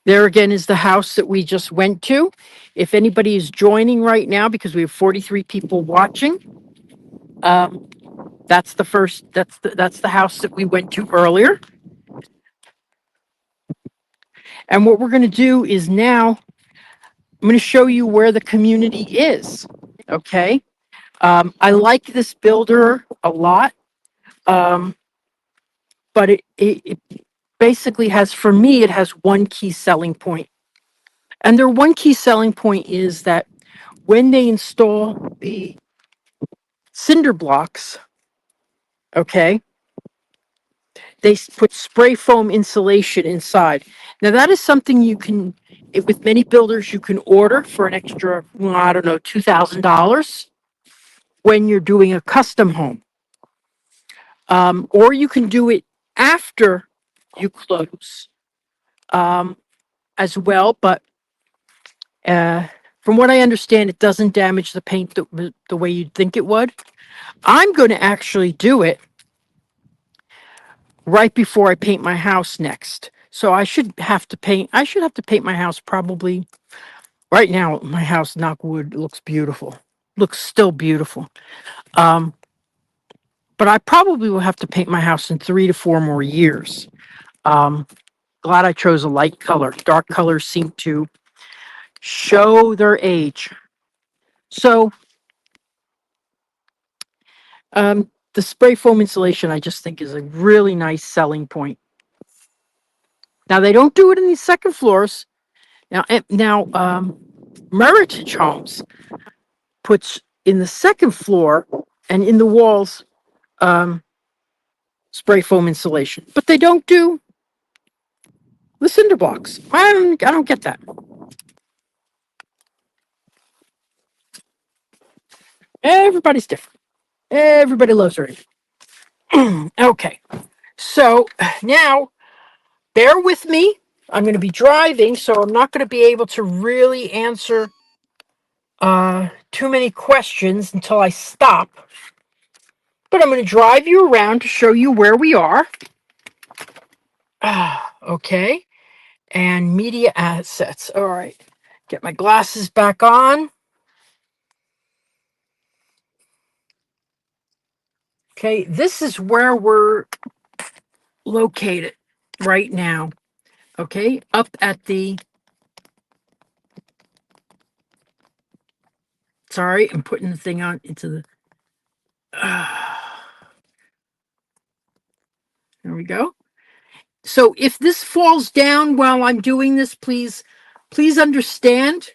there again is the house that we just went to. If anybody is joining right now, because we have 43 people watching, that's the first, that's the house that we went to earlier. And what we're going to do is now I'm going to show you where the community is. Okay. I like this builder a lot. Um, but it basically has, for me, it has one key selling point. And their one key selling point is that when they install the cinder blocks, okay, they put spray foam insulation inside. Now that is something you can, with many builders, you can order for an extra, well, I don't know, $2,000 when you're doing a custom home. Or you can do it after you close as well. But from what I understand, it doesn't damage the paint the way you'd think it would. I'm going to actually do it right before I paint my house next. So I should have to paint my house probably right now. My house, knock wood, looks beautiful. Looks still beautiful. But I probably will have to paint my house in 3 to 4 more years. Glad I chose a light color. Dark colors seem to show their age. So, the spray foam insulation, I just think, is a really nice selling point. Now, they don't do it in these second floors. Now, Meritage Homes puts in the second floor and in the walls spray foam insulation, but they don't do the cinder blocks. I don't get that. Everybody's different. Everybody loves their age. Okay, so now bear with me. I'm going to be driving, so I'm not going to be able to really answer too many questions until I stop. But I'm going to drive you around to show you where we are. Okay. And media assets. All right. Get my glasses back on. Okay. This is where we're located right now. Okay. Up at the Sorry, I'm putting the thing on into the. There we go. So if this falls down while I'm doing this, please understand.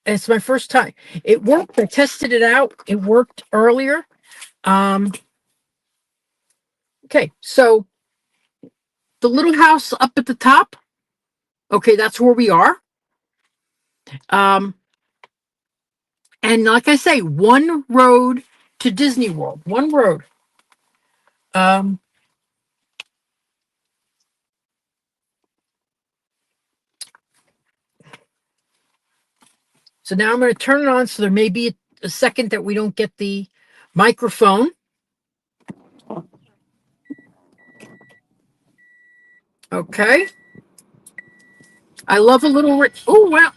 It's my first time. It worked. I tested it out. It worked earlier. Okay, so the little house up at the top. Okay, that's where we are. And like I say, one road to Disney World. One road. So now I'm going to turn it on. So there may be a second that we don't get the microphone. Okay. I love a little. Oh, wow.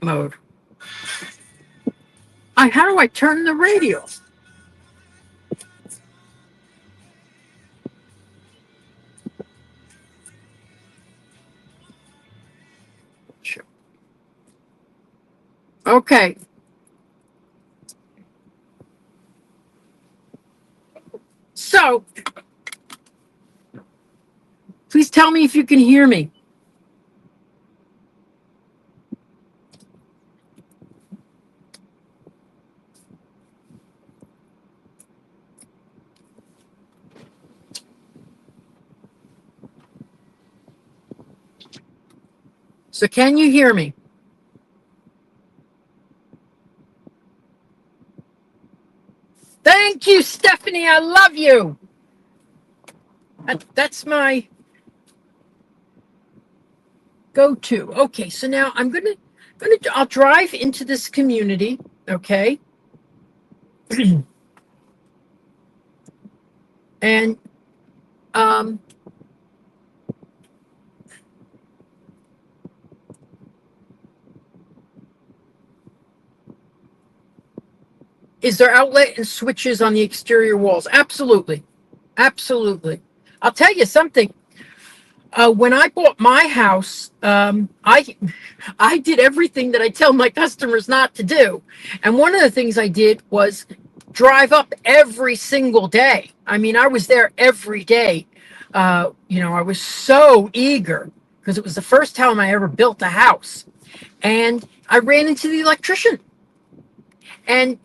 Mode. How do I turn the radio? Sure. Okay. So, please tell me if you can hear me. So, can you hear me? Thank you, Stephanie. I love you. That's my go-to. Okay, so now I'll drive into this community. Okay. And is there outlet and switches on the exterior walls? Absolutely. Absolutely. I'll tell you something. When I bought my house, I did everything that I tell my customers not to do. And one of the things I did was drive up every single day. I mean, I was there every day. I was so eager because it was the first time I ever built a house. And I ran into the electrician. And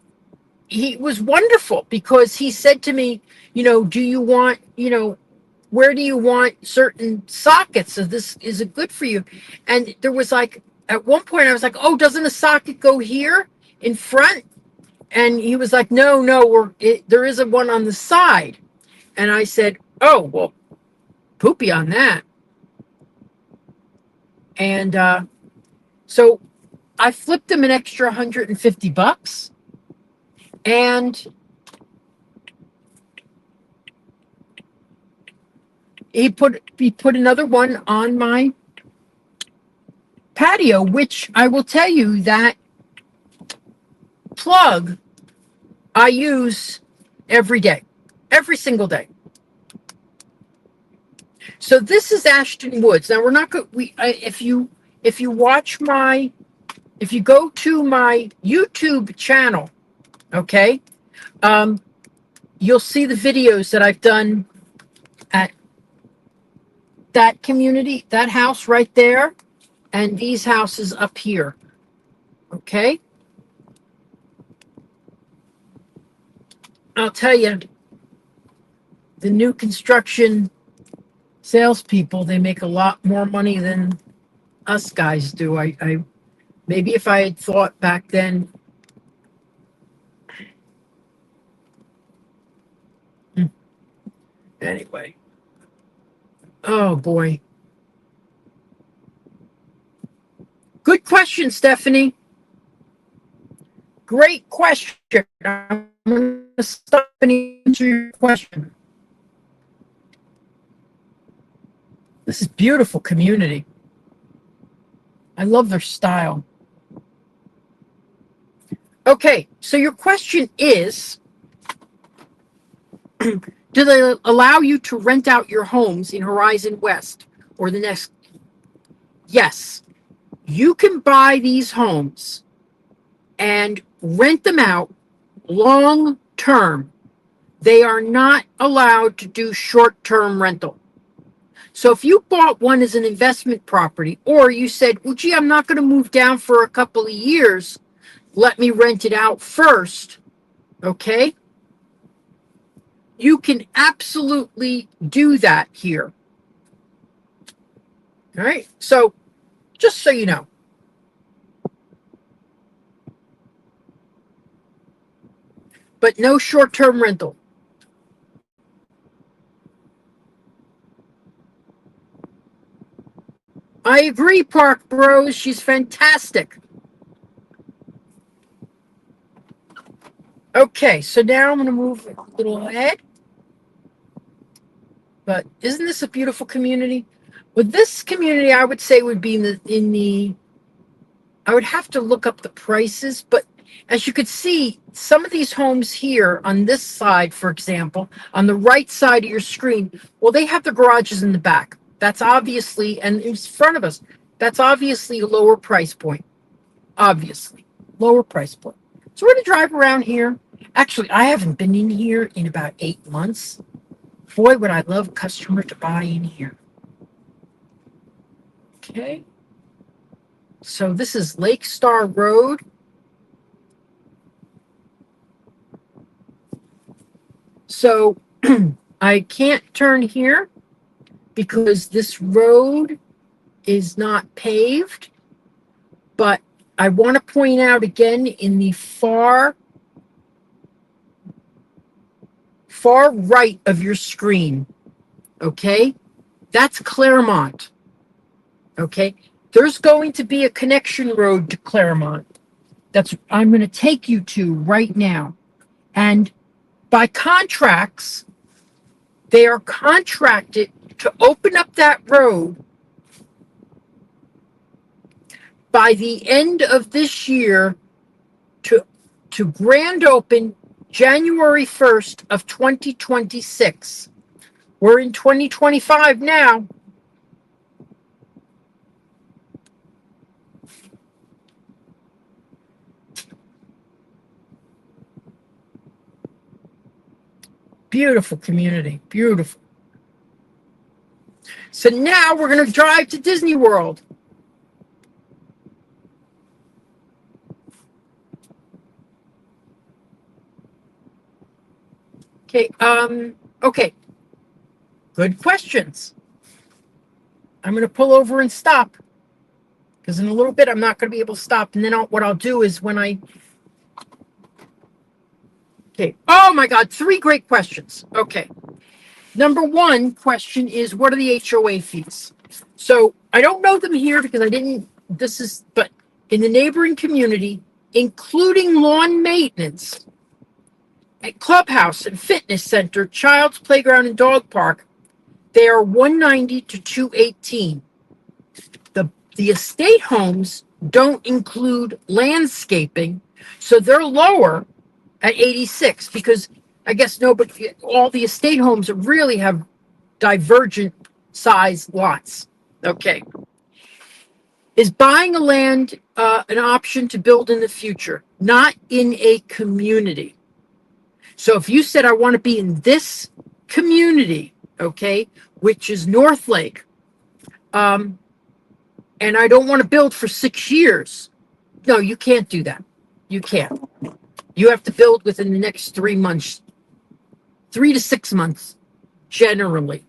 he was wonderful because he said to me, do you want, where do you want certain sockets? So this is it good for you? And there was like, at one point I was like, oh, doesn't a socket go here in front? And he was like, no, there is one on the side. And I said, oh, well, poopy on that. And so I flipped him an extra $150. And he put another one on my patio, which I will tell you that plug I use every day, every single day. So this is Ashton Woods. Now we're not going. If you go to my YouTube channel, okay, you'll see the videos that I've done at that community, that house right there, and these houses up here. Okay. I'll tell you, the new construction salespeople, they make a lot more money than us guys do. I maybe if I had thought back then. Anyway. Oh boy. Good question, Stephanie. Great question. I'm going to stop and answer your question. This is beautiful community. I love their style. Okay, so your question is, do they allow you to rent out your homes in Horizon West or the next? Yes, you can buy these homes and rent them out long term. They are not allowed to do short term rental. So if you bought one as an investment property, or you said, well, gee, I'm not going to move down for a couple of years, let me rent it out first, okay? You can absolutely do that here. All right, so just so you know. But no short-term rental. I agree, Park Bros. She's fantastic. Okay, so now I'm going to move a little ahead. But isn't this a beautiful community? Well, this community, I would say, would be in the I would have to look up the prices, but as you could see, some of these homes here on this side, for example, on the right side of your screen, well, they have the garages in the back. That's obviously, and in front of us, that's obviously a lower price point. Obviously, lower price point. So we're going to drive around here. Actually, I haven't been in here in about 8 months. Boy, would I love a customer to buy in here. Okay. So this is Lake Star Road. So I can't turn here because this road is not paved. But I want to point out again in the far right of your screen, okay? That's Claremont, okay? There's going to be a connection road to Claremont. I'm going to take you to right now. And by contracts, they are contracted to open up that road by the end of this year to grand open January 1st of 2026. We're in 2025 now. Beautiful community, beautiful. So now we're going to drive to Disney World. Okay. Good questions. I'm going to pull over and stop because in a little bit I'm not going to be able to stop. And then what I'll do is okay. Oh my God, 3 great questions. Okay. Number 1 question is, what are the HOA fees? So I don't know them here because but in the neighboring community, including lawn maintenance, a clubhouse and fitness center, child's playground and dog park, they are $190 to $218. The estate homes don't include landscaping, so they're lower at $86 because I guess all the estate homes really have divergent size lots. Okay. Is buying a land an option to build in the future? Not in a community. So if you said, I want to be in this community, okay, which is North Lake, and I don't want to build for 6 years, no, you can't do that. You can't. You have to build within the next 3 months, 3 to 6 months, generally.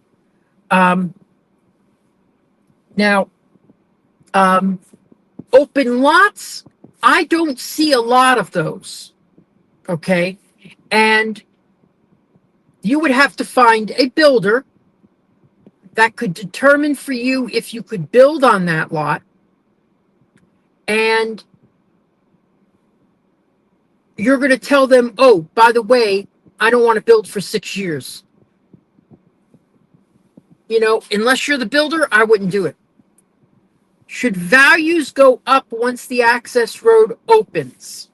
Now, open lots, I don't see a lot of those, okay? And you would have to find a builder that could determine for you if you could build on that lot. And you're going to tell them, oh, by the way, I don't want to build for 6 years. Unless you're the builder, I wouldn't do it. Should values go up once the access road opens?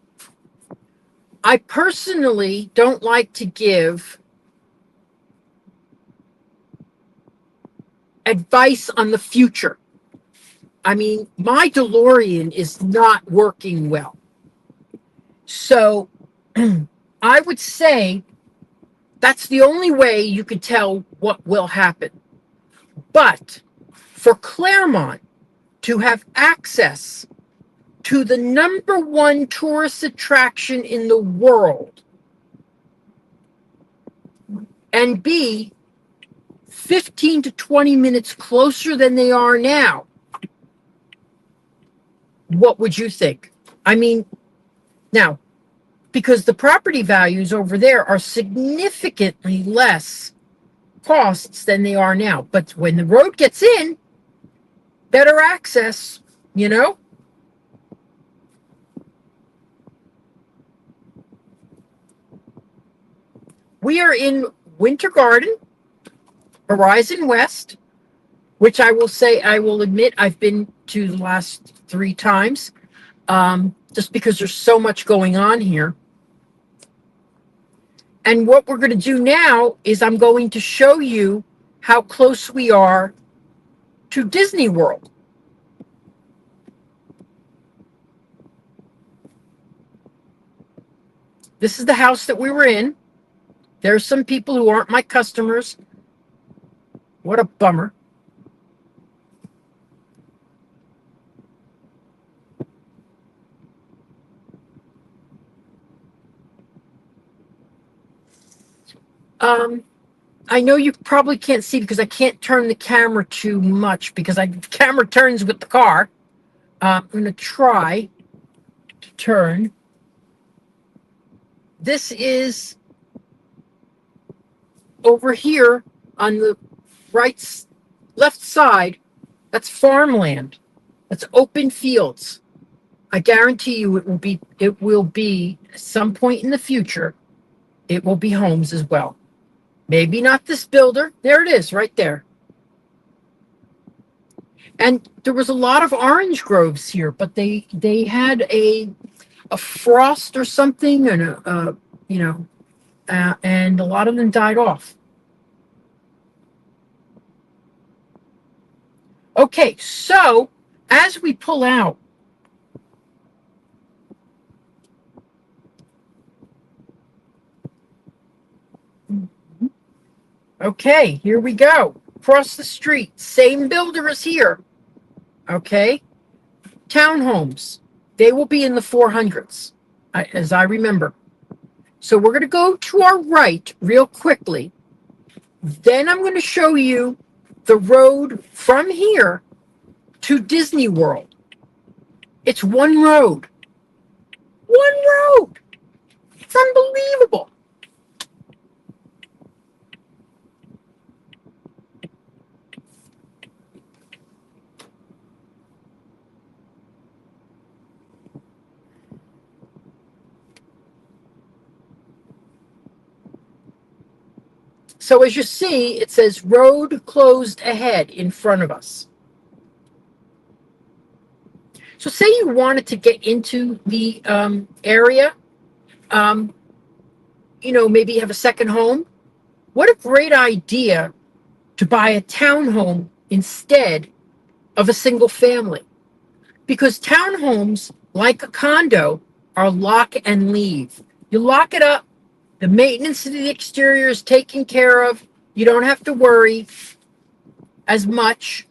I personally don't like to give advice on the future. I mean, my DeLorean is not working well. So I would say that's the only way you could tell what will happen. But for Claremont to have access to the number one tourist attraction in the world and be 15 to 20 minutes closer than they are now, what would you think? I mean, now, because the property values over there are significantly less costs than they are now. But when the road gets in, better access, you know? We are in Winter Garden, Horizon West, which I will say, I will admit, I've been to the last 3 times, just because there's so much going on here. And what we're going to do now is I'm going to show you how close we are to Disney World. This is the house that we were in. There's some people who aren't my customers. What a bummer. I know you probably can't see because I can't turn the camera too much because the camera turns with the car. I'm going to try to turn. This is over here on the left side. That's farmland. That's open fields. I guarantee you it will be at some point in the future, it will be homes as well. Maybe not this builder. There it is, right there. And there was a lot of orange groves here, but they had a frost or something, and and a lot of them died off. Okay, so as we pull out, okay, here we go. Across the street, same builder as here. Okay, townhomes, they will be in the 400s, as I remember. So we're going to go to our right real quickly. Then I'm going to show you the road from here to Disney World. It's one road. One road. It's unbelievable. So as you see, it says road closed ahead in front of us. So say you wanted to get into the area, maybe have a second home. What a great idea to buy a townhome instead of a single family. Because townhomes, like a condo, are lock and leave. You lock it up. The maintenance of the exterior is taken care of. You don't have to worry as much.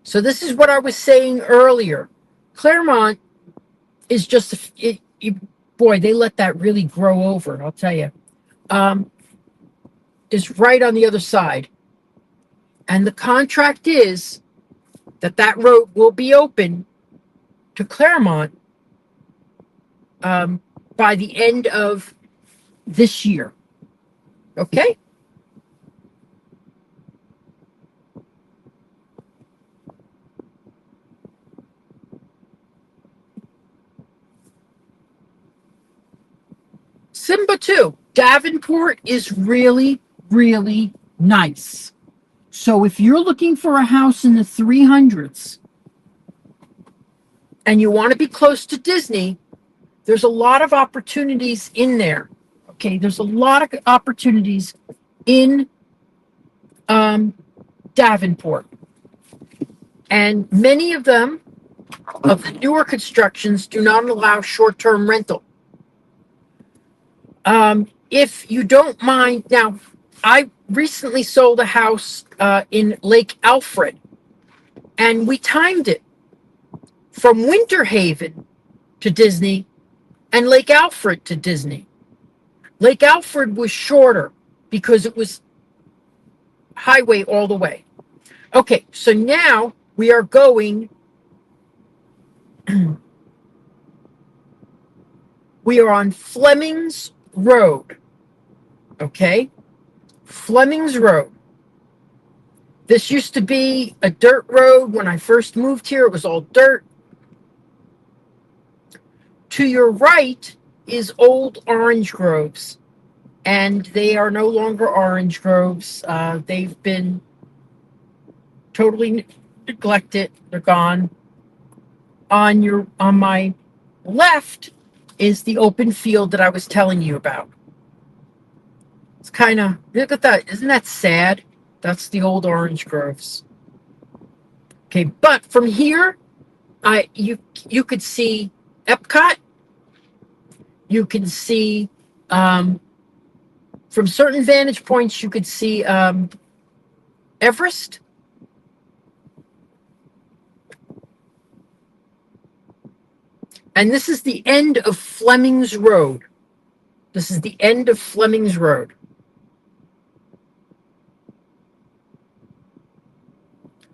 So this is what I was saying earlier. Claremont is just, boy, they let that really grow over, I'll tell you. Is right on the other side. And the contract is that road will be open to Claremont by the end of this year. Okay? Simba 2, Davenport is really, really nice. So if you're looking for a house in the 300s, and you want to be close to Disney, there's a lot of opportunities in there. Okay, there's a lot of opportunities in Davenport. And many of them, of the newer constructions, do not allow short-term rental. If you don't mind, now, I recently sold a house in Lake Alfred, and we timed it from Winter Haven to Disney and Lake Alfred to Disney. Lake Alfred was shorter because it was highway all the way. Okay, so now we are going, we are on Fleming's Road. Okay, Fleming's Road. This used to be a dirt road. When I first moved here, it was all dirt. To your right is old orange groves, and they are no longer orange groves. They've been totally neglected. They're gone. On my left is the open field that I was telling you about. It's kind of, look at that. Isn't that sad? That's the old orange groves. Okay, but from here, you could see Epcot. You can see from certain vantage points, you could see Everest. And this is the end of Fleming's Road. This is the end of Fleming's Road.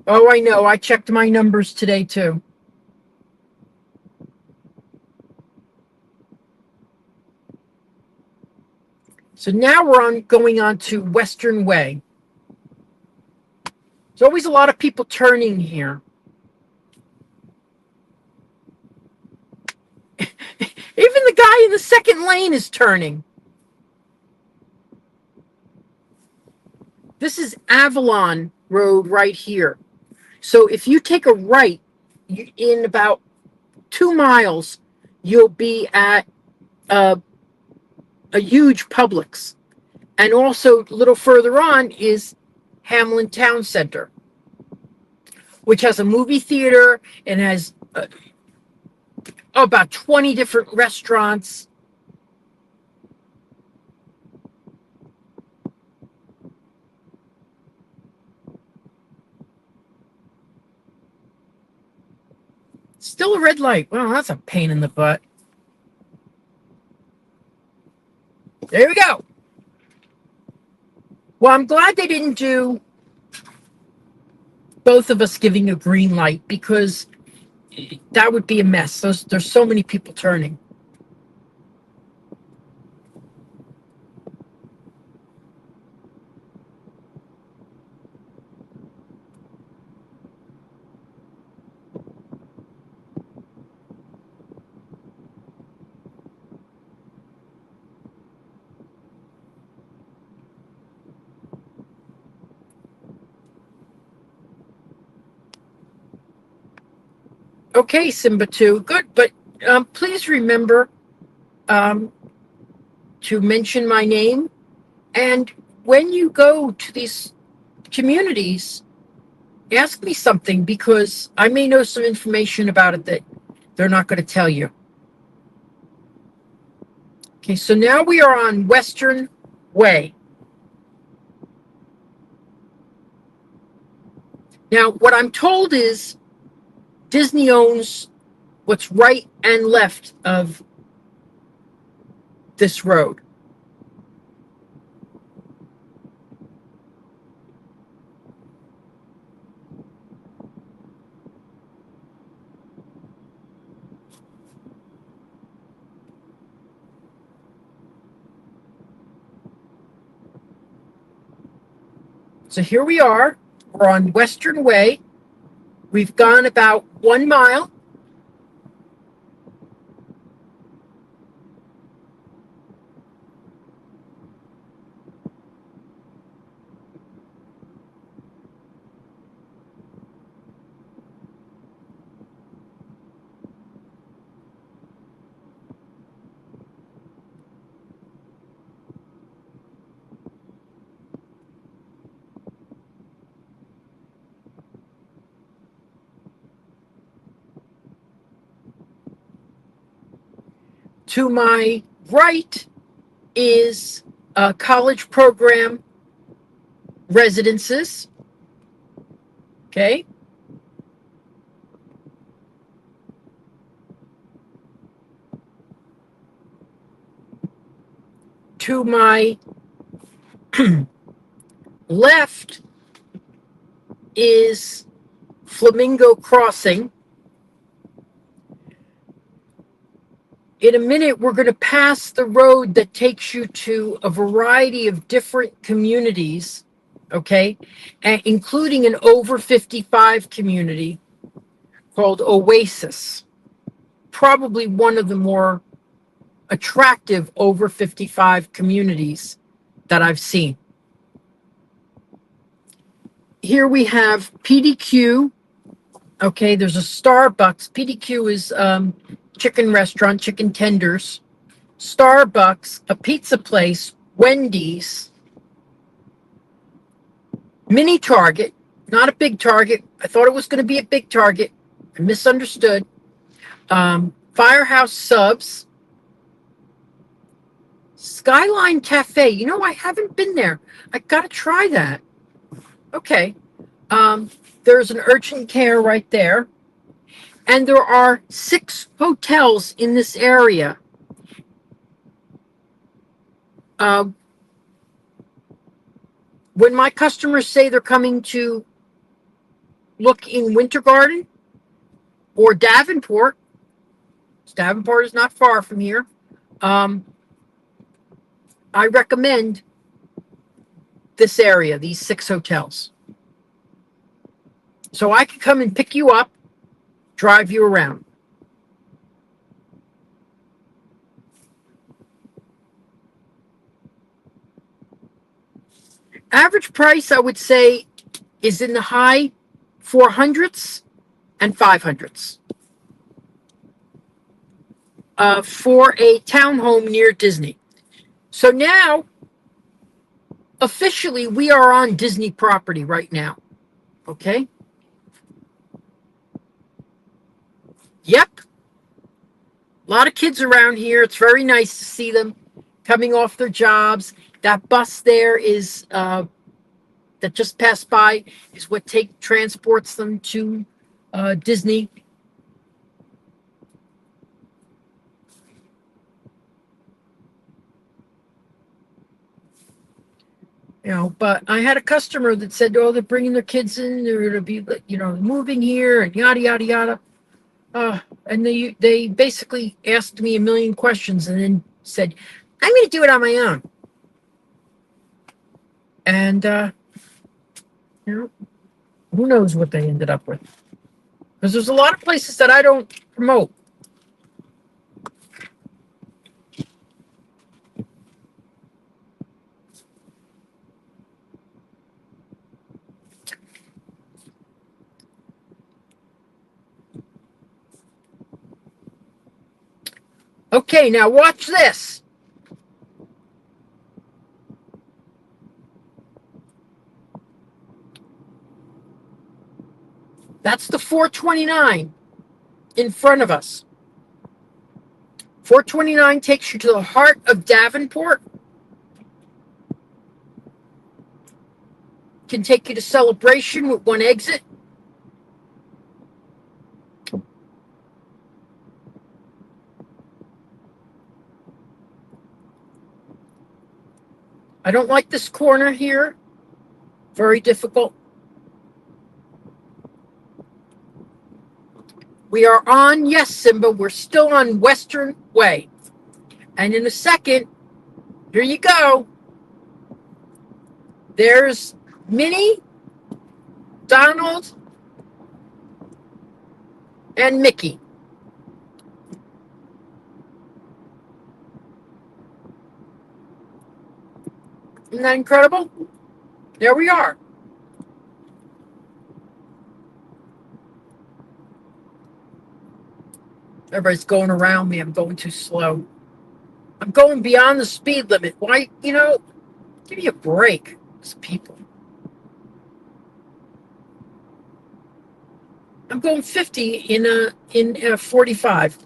Oh, I know. I checked my numbers today, too. So now we're going on to Western Way. There's always a lot of people turning here. Even the guy in the second lane is turning. This is Avalon Road right here. So if you take a right in about 2 miles, you'll be at a huge Publix. And also a little further on is Hamlin Town Center, which has a movie theater and has about 20 different restaurants. Still a red light. Well, that's a pain in the butt. There we go. Well, I'm glad they didn't do both of us giving a green light, because that would be a mess. There's so many people turning. Okay, Simba 2, good. But please remember to mention my name. And when you go to these communities, ask me something, because I may know some information about it that they're not going to tell you. Okay, so now we are on Western Way. Now, what I'm told is Disney owns what's right and left of this road. So here we are. We're on Western Way. We've gone about 1 mile. To my right is college program residences. Okay. To my left is Flamingo Crossing. In a minute, we're going to pass the road that takes you to a variety of different communities, okay, including an over 55 community called Oasis. Probably one of the more attractive over 55 communities that I've seen. Here we have PDQ. Okay, there's a Starbucks. PDQ is chicken restaurant, chicken tenders. Starbucks, a pizza place, Wendy's, mini Target, not a big Target. I thought it was going to be a big Target. I misunderstood. Firehouse Subs, Skyline Cafe. You know, I haven't been there. I got to try that. Okay. There's an urgent care right there. And there are 6 hotels in this area. When my customers say they're coming to look in Winter Garden or Davenport is not far from here, I recommend this area, these 6 hotels. So I can come and pick you up, drive you around. Average price, I would say, is in the high 400s and 500s for a townhome near Disney. So now, officially, we are on Disney property right now. Okay? Yep. A lot of kids around here. It's very nice to see them coming off their jobs. That bus there is that just passed by is what transports them to Disney. You know, but I had a customer that said, "Oh, they're bringing their kids in. They're going to be, you know, moving here and yada yada yada." And they basically asked me a million questions and then said, "I'm going to do it on my own." And you know, who knows what they ended up with? Because there's a lot of places that I don't promote. Okay, now watch this. That's the 429 in front of us. 429 takes you to the heart of Davenport. Can take you to Celebration with one exit. I don't like this corner here. Very difficult. We are on, yes, Simba, we're still on Western Way. And in a second, here you go. There's Minnie, Donald, and Mickey. Isn't that incredible? There we are. Everybody's going around me. I'm going too slow. I'm going beyond the speed limit. Why, you know, give me a break, these people. I'm going 50 in a 45.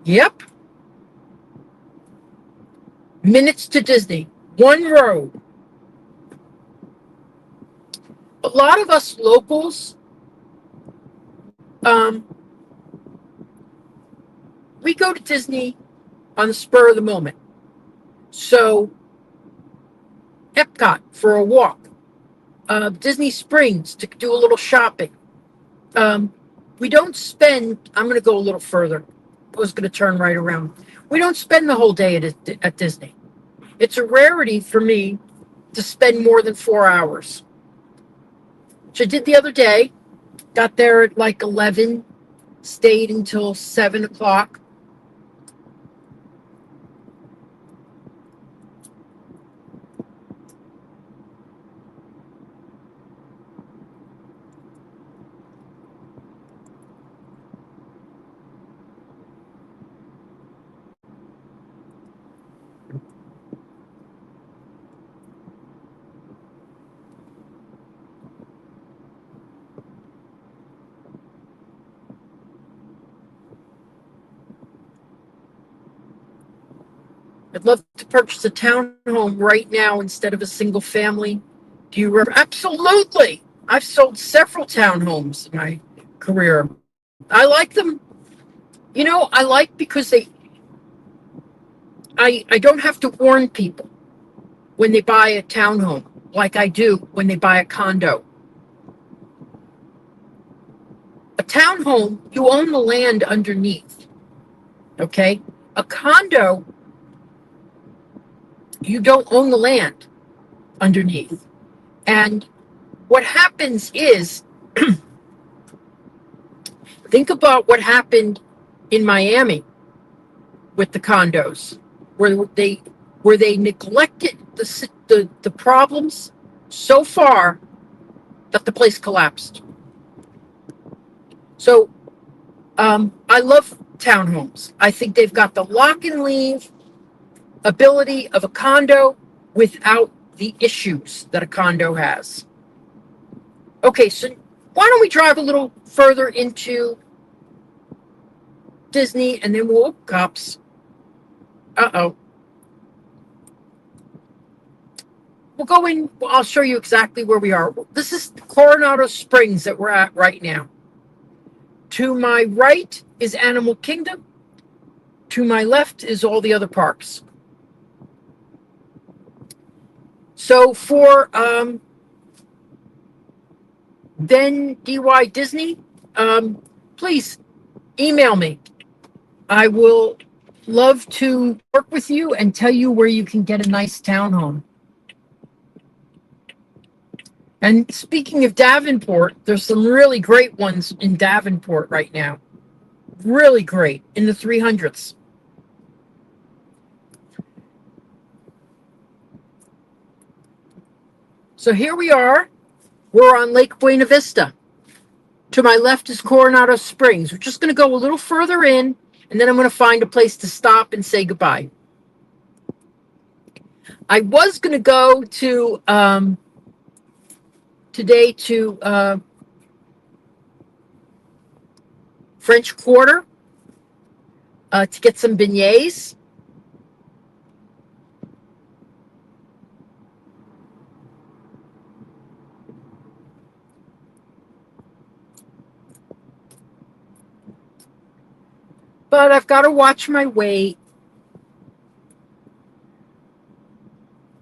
Yep. Minutes to Disney. One road. A lot of us locals, we go to Disney on the spur of the moment. So, Epcot for a walk, Disney Springs to do a little shopping. We don't spend, I'm going to go a little further. I was going to turn right around. We don't spend the whole day at Disney. It's a rarity for me to spend more than 4 hours. Which I did the other day. Got there at like 11, stayed until 7 o'clock. I'd love to purchase a townhome right now instead of a single family. Do you remember? Absolutely. I've sold several townhomes in my career. I like them. You know, I like because I don't have to warn people when they buy a townhome like I do when they buy a condo. A townhome, you own the land underneath. Okay? A condo, you don't own the land underneath. And what happens is, think about what happened in Miami with the condos, where they neglected the problems so far that the place collapsed. So I love townhomes. I think they've got the lock and leave ability of a condo without the issues that a condo has. Okay, so why don't we drive a little further into Disney and then we'll cops. Uh-oh. We'll go in. I'll show you exactly where we are. This is Coronado Springs that we're at right now. To my right is Animal Kingdom. To my left is all the other parks. So for then DY Disney, please email me. I will love to work with you and tell you where you can get a nice townhome. And speaking of Davenport, there's some really great ones in Davenport right now. Really great, in the 300s. So here we are. We're on Lake Buena Vista. To my left is Coronado Springs. We're just going to go a little further in, and then I'm going to find a place to stop and say goodbye. I was going to go to today to French Quarter to get some beignets. But I've got to watch my weight.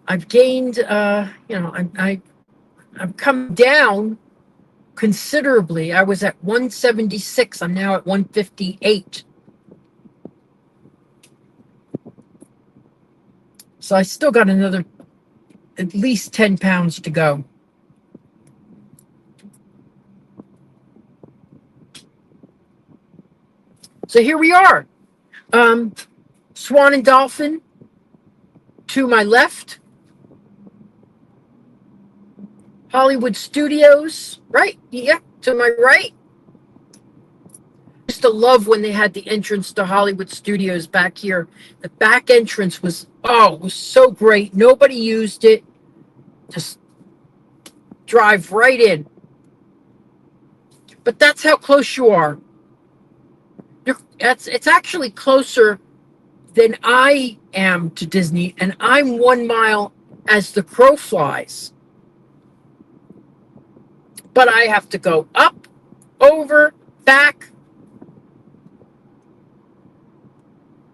I've gained, I've come down considerably. I was at 176. I'm now at 158. So I still got another at least 10 pounds to go. So here we are. Swan and Dolphin to my left. Hollywood Studios, right? Yeah, to my right. I used to love when they had the entrance to Hollywood Studios back here. The back entrance was so great. Nobody used it. Just drive right in. But that's how close you are. It's actually closer than I am to Disney, and I'm 1 mile as the crow flies. But I have to go up, over, back.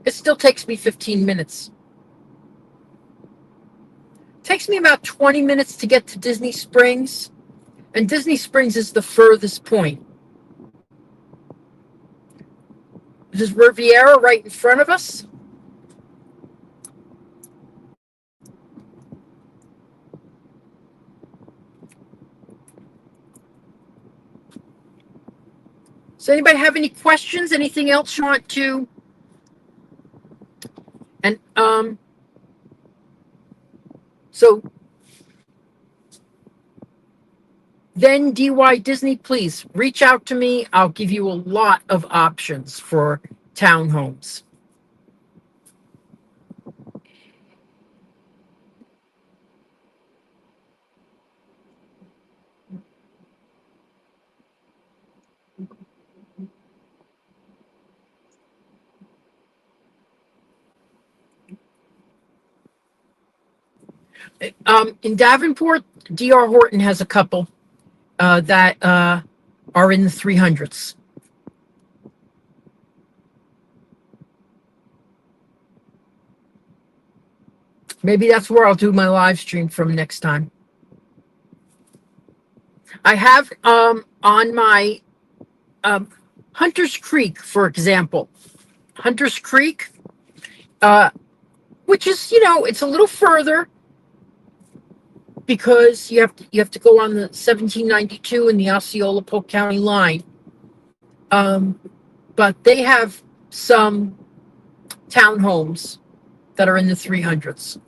It still takes me 15 minutes. It takes me about 20 minutes to get to Disney Springs, and Disney Springs is the furthest point. There's Riviera right in front of us. Does anybody have any questions? Anything else you want to? And so then DY Disney, please reach out to me. I'll give you a lot of options for townhomes. In Davenport, DR Horton has a couple that are in the 300s. Maybe that's where I'll do my live stream from next time. I have on my Hunter's Creek, for example. Hunter's Creek, which is, it's a little further because you have to go on the 1792 and the Osceola Polk County line. But they have some townhomes that are in the 300s.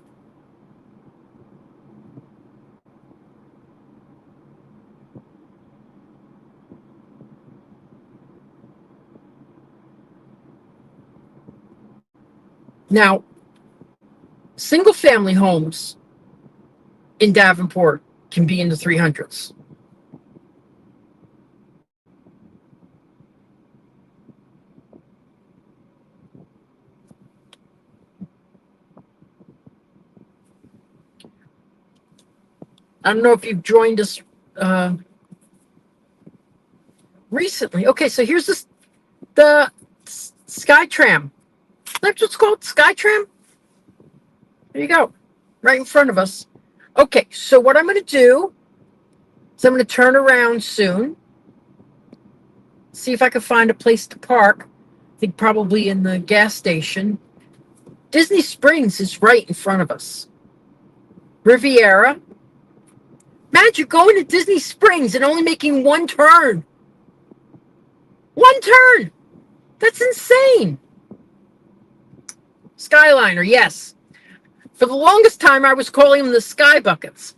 Now, single family homes in Davenport can be in the 300s. I don't know if you've joined us recently. Okay, so here's the SkyTram. That's what's called, SkyTram. There you go, right in front of us. Okay, so what I'm going to do is I'm going to turn around soon, see if I can find a place to park. I think probably in the gas station. Disney Springs is right in front of us. Riviera. Imagine going to Disney Springs and only making one turn. One turn. That's insane. Skyliner, yes. For the longest time, I was calling them the Sky Buckets.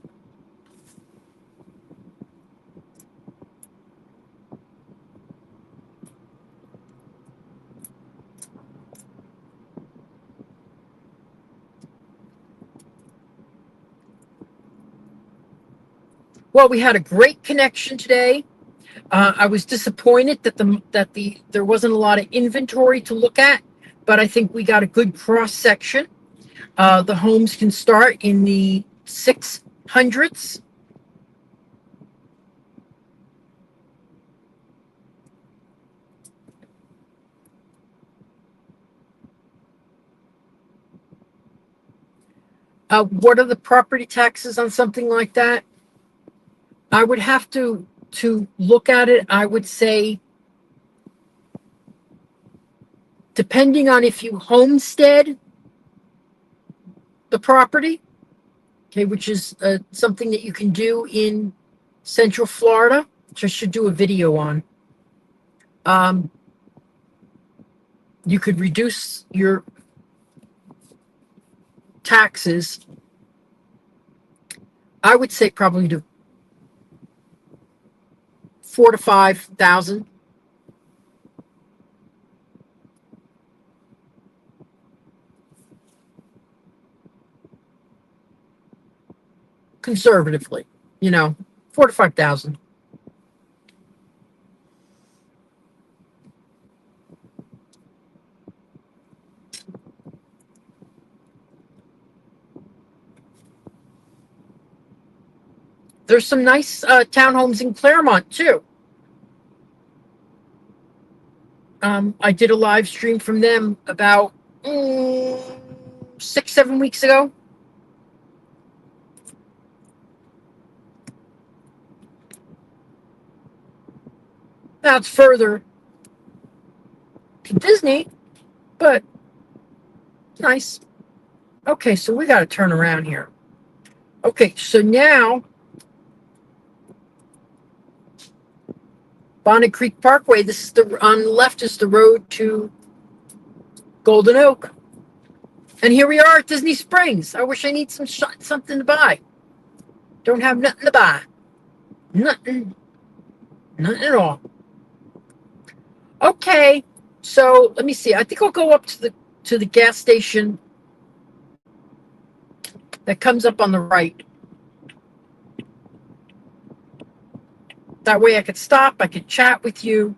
Well, we had a great connection today. I was disappointed that there wasn't a lot of inventory to look at, but I think we got a good cross section. The homes can start in the 600s. What are the property taxes on something like that? I would have to look at it. I would say, depending on if you homestead the property, okay, which is something that you can do in Central Florida, which I should do a video on. You could reduce your taxes. I would say probably to 4,000 to 5,000. Conservatively, 4,000 to 5,000. There's some nice townhomes in Claremont too. I did a live stream from them about 6-7 weeks ago. Now it's further to Disney, but it's nice. Okay, so we got to turn around here. Okay, so now Bonnet Creek Parkway. This is on the left is the road to Golden Oak, and here we are at Disney Springs. I wish I need something to buy. Don't have nothing to buy. Nothing at all. Okay, so let me see. I think I'll go up to the gas station that comes up on the right. That way I could stop, I could chat with you.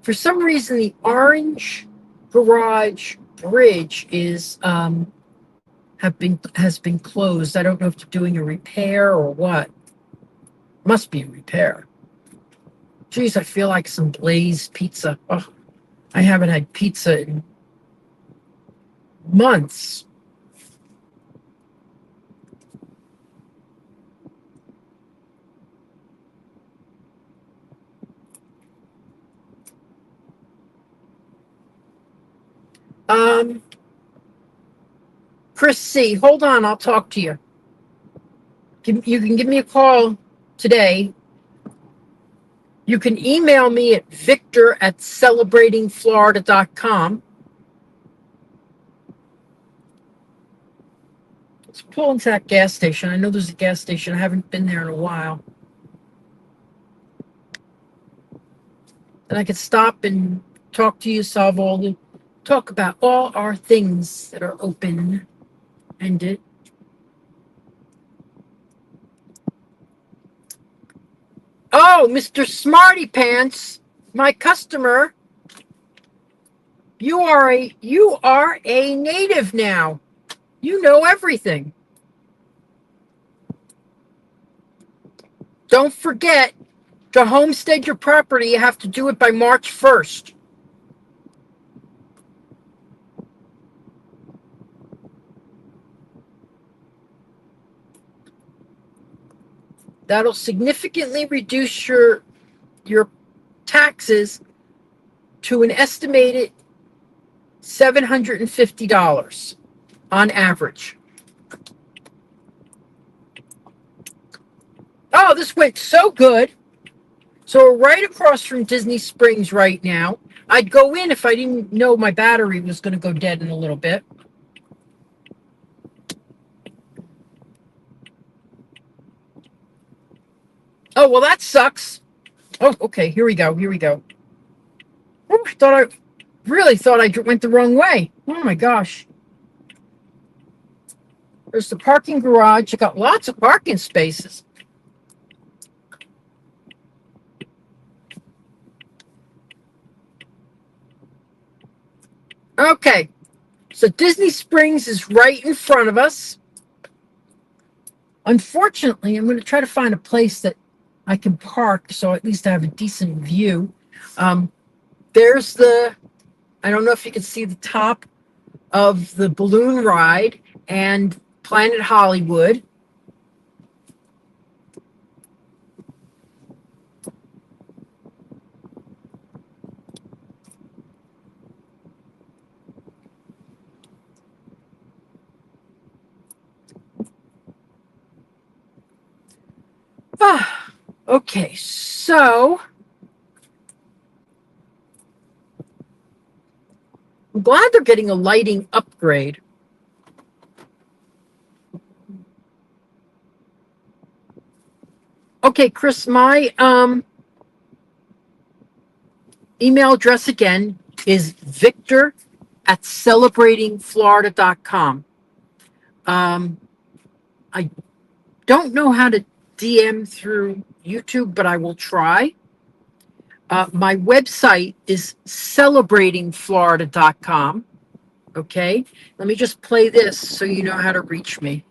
For some reason, the Orange Garage Bridge has been closed. I don't know if they're doing a repair or what. Must be a repair. Geez, I feel like some glazed pizza. Oh, I haven't had pizza in months. Chris C., hold on, I'll talk to you. You can give me a call today. You can email me at victor@celebratingflorida.com. Let's pull into that gas station. I know there's a gas station. I haven't been there in a while. And I could stop and talk to you, talk about all our things that are open-ended. Oh, Mr. Smarty Pants, my customer. You are a native now. You know everything. Don't forget, to homestead your property, you have to do it by March 1st. That'll significantly reduce your taxes to an estimated $750 on average. Oh, this went so good. So we're right across from Disney Springs right now. I'd go in if I didn't know my battery was going to go dead in a little bit. Oh, well, that sucks. Oh, okay, here we go. Oh, I really thought I went the wrong way. Oh, my gosh. There's the parking garage. I got lots of parking spaces. Okay, so Disney Springs is right in front of us. Unfortunately, I'm going to try to find a place that I can park so at least I have a decent view. There's I don't know if you can see the top of the balloon ride and Planet Hollywood. Okay, so I'm glad they're getting a lighting upgrade. Okay, Chris, my email address again is victor@celebratingflorida.com. I don't know how to DM through YouTube, but I will try. My website is celebratingflorida.com. Okay, let me just play this so you know how to reach me.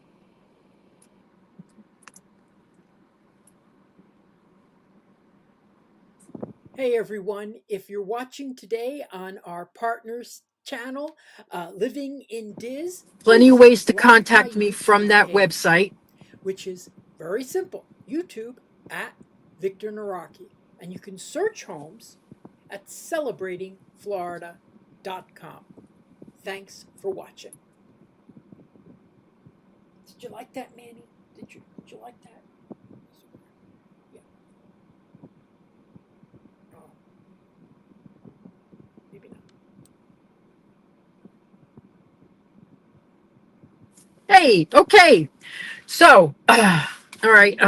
Hey everyone, if you're watching today on our partners channel, Living in Diz, Plenty of please ways to like my contact me from YouTube that page, website. which is very simple. YouTube at Victor Naraki. And you can search homes at celebratingflorida.com. Thanks for watching. Did you like that, Manny? Did you like that? Yeah. Oh, maybe not. Hey, okay. So, all right.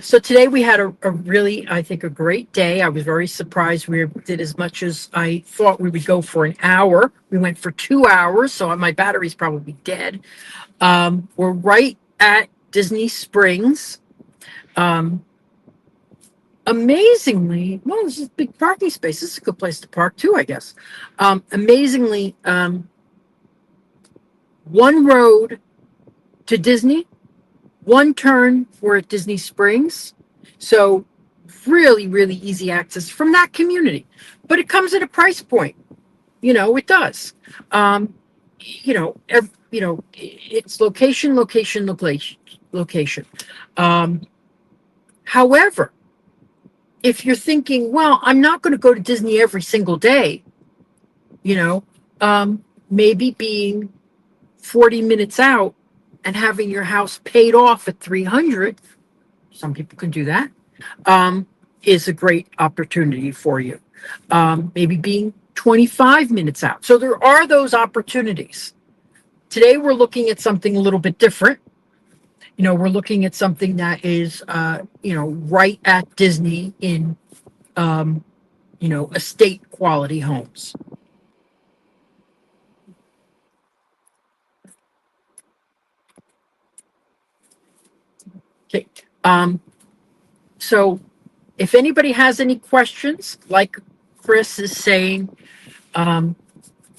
So today we had a really, I think, a great day. I was very surprised. We did as much as I thought we would go for an hour. We went for 2 hours, so my battery's probably dead. We're right at Disney Springs. Um, Amazingly, well, this is a big parking space. This is a good place to park too, I guess. Amazingly, one road to Disney, one turn, we're at Disney Springs. So really, really easy access from that community. But it comes at a price point. It does. It's location, location, location, location. However, if you're thinking, well, I'm not going to go to Disney every single day, you know, maybe being 40 minutes out and having your house paid off at 300, some people can do that, is a great opportunity for you. Maybe being 25 minutes out. So there are those opportunities. Today we're looking at something a little bit different. We're looking at something that is, right at Disney in, estate quality homes. Okay. So if anybody has any questions, like Chris is saying,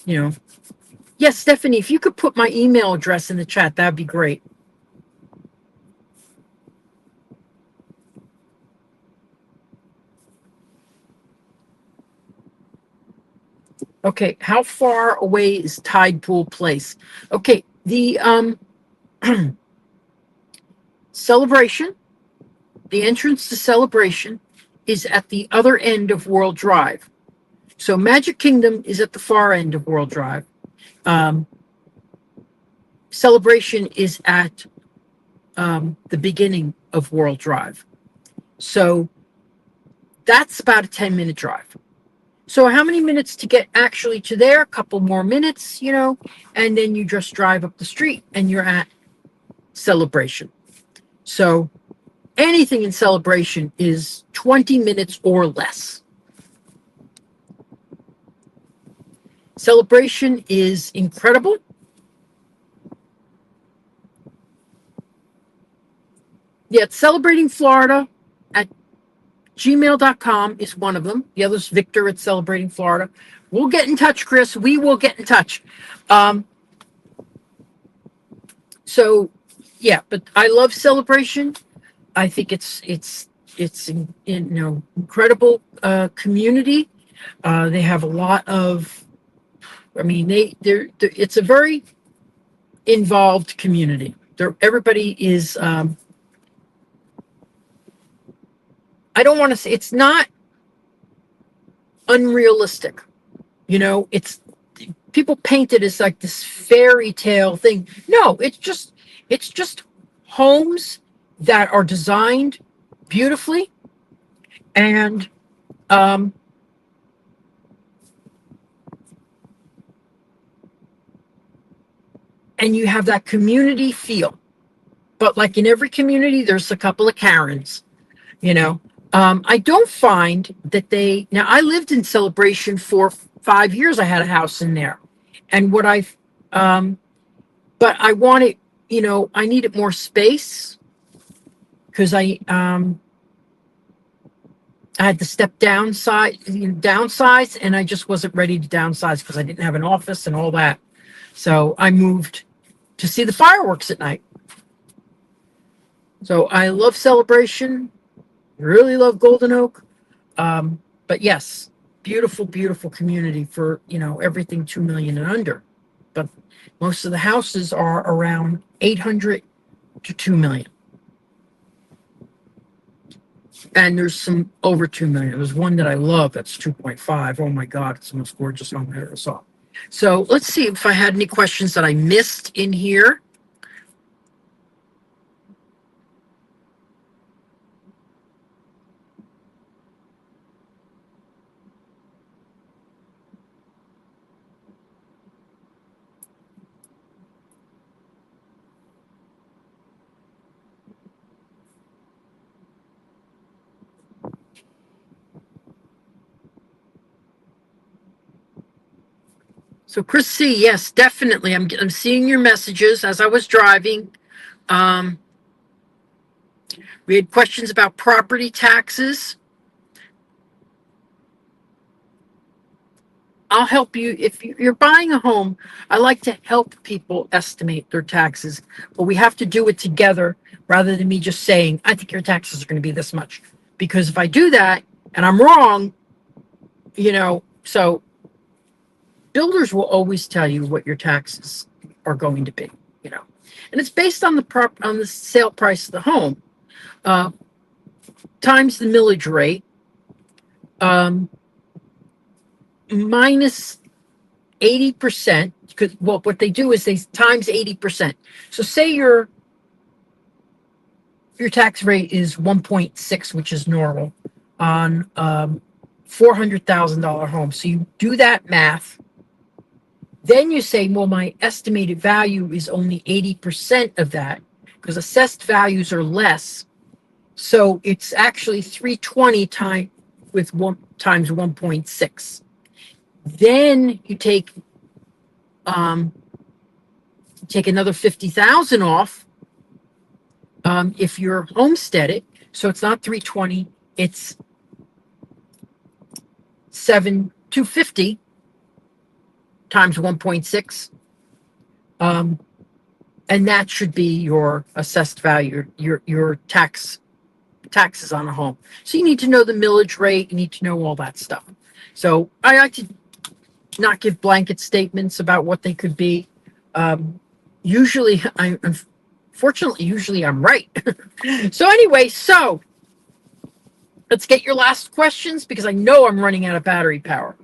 yes, Stephanie, if you could put my email address in the chat, that'd be great. Okay, how far away is Tide Pool Place? Okay, the Celebration, the entrance to Celebration is at the other end of World Drive. So Magic Kingdom is at the far end of World Drive. Celebration is at the beginning of World Drive. So that's about a 10-minute drive. So how many minutes to get actually to there? A couple more minutes, and then you just drive up the street and you're at Celebration. So anything in Celebration is 20 minutes or less. Celebration is incredible. Yeah, it's Celebrating Florida at gmail.com is one of them. The other's Victor at Celebrating Florida. We'll get in touch, Chris. We will get in touch. So yeah, but I love Celebration. I think it's incredible community. They have a lot of, they're it's a very involved community. Everybody is, I don't want to say, it's not unrealistic. It's, people paint it as like this fairy tale thing. No, it's just homes that are designed beautifully, and you have that community feel. But like in every community, there's a couple of Karens. I don't find that now I lived in Celebration for 5 years. I had a house in there, and but I wanted, I needed more space because I had to downsize, and I just wasn't ready to downsize because I didn't have an office and all that. So I moved to see the fireworks at night. So I love Celebration. really love Golden Oak. But yes, beautiful, beautiful community for, everything 2 million and under. But most of the houses are around 800 to 2 million. And there's some over 2 million. There's one that I love that's 2.5. Oh my God, it's the most gorgeous home I ever saw. So let's see if I had any questions that I missed in here. So Chris C, yes, definitely. I'm seeing your messages as I was driving. Um, we had questions about property taxes. I'll help you. If you're buying a home, I like to help people estimate their taxes, but we have to do it together rather than me just saying, I think your taxes are going to be this much. Because if I do that and I'm wrong, so builders will always tell you what your taxes are going to be, and it's based on the sale price of the home, times the millage rate, minus 80%, because what they do is they times 80%. So say your tax rate is 1.6, which is normal on $400,000 home. So you do that math. Then you say, well, my estimated value is only 80% of that because assessed values are less. So it's actually 320 times 1.6. Then you take another 50,000 off if you're homesteaded. So it's not 320, it's 250 times 1.6. And that should be your assessed value, your taxes on a home. So you need to know the millage rate, you need to know all that stuff. So I like to not give blanket statements about what they could be. Usually I'm right. So anyway, let's get your last questions because I know I'm running out of battery power.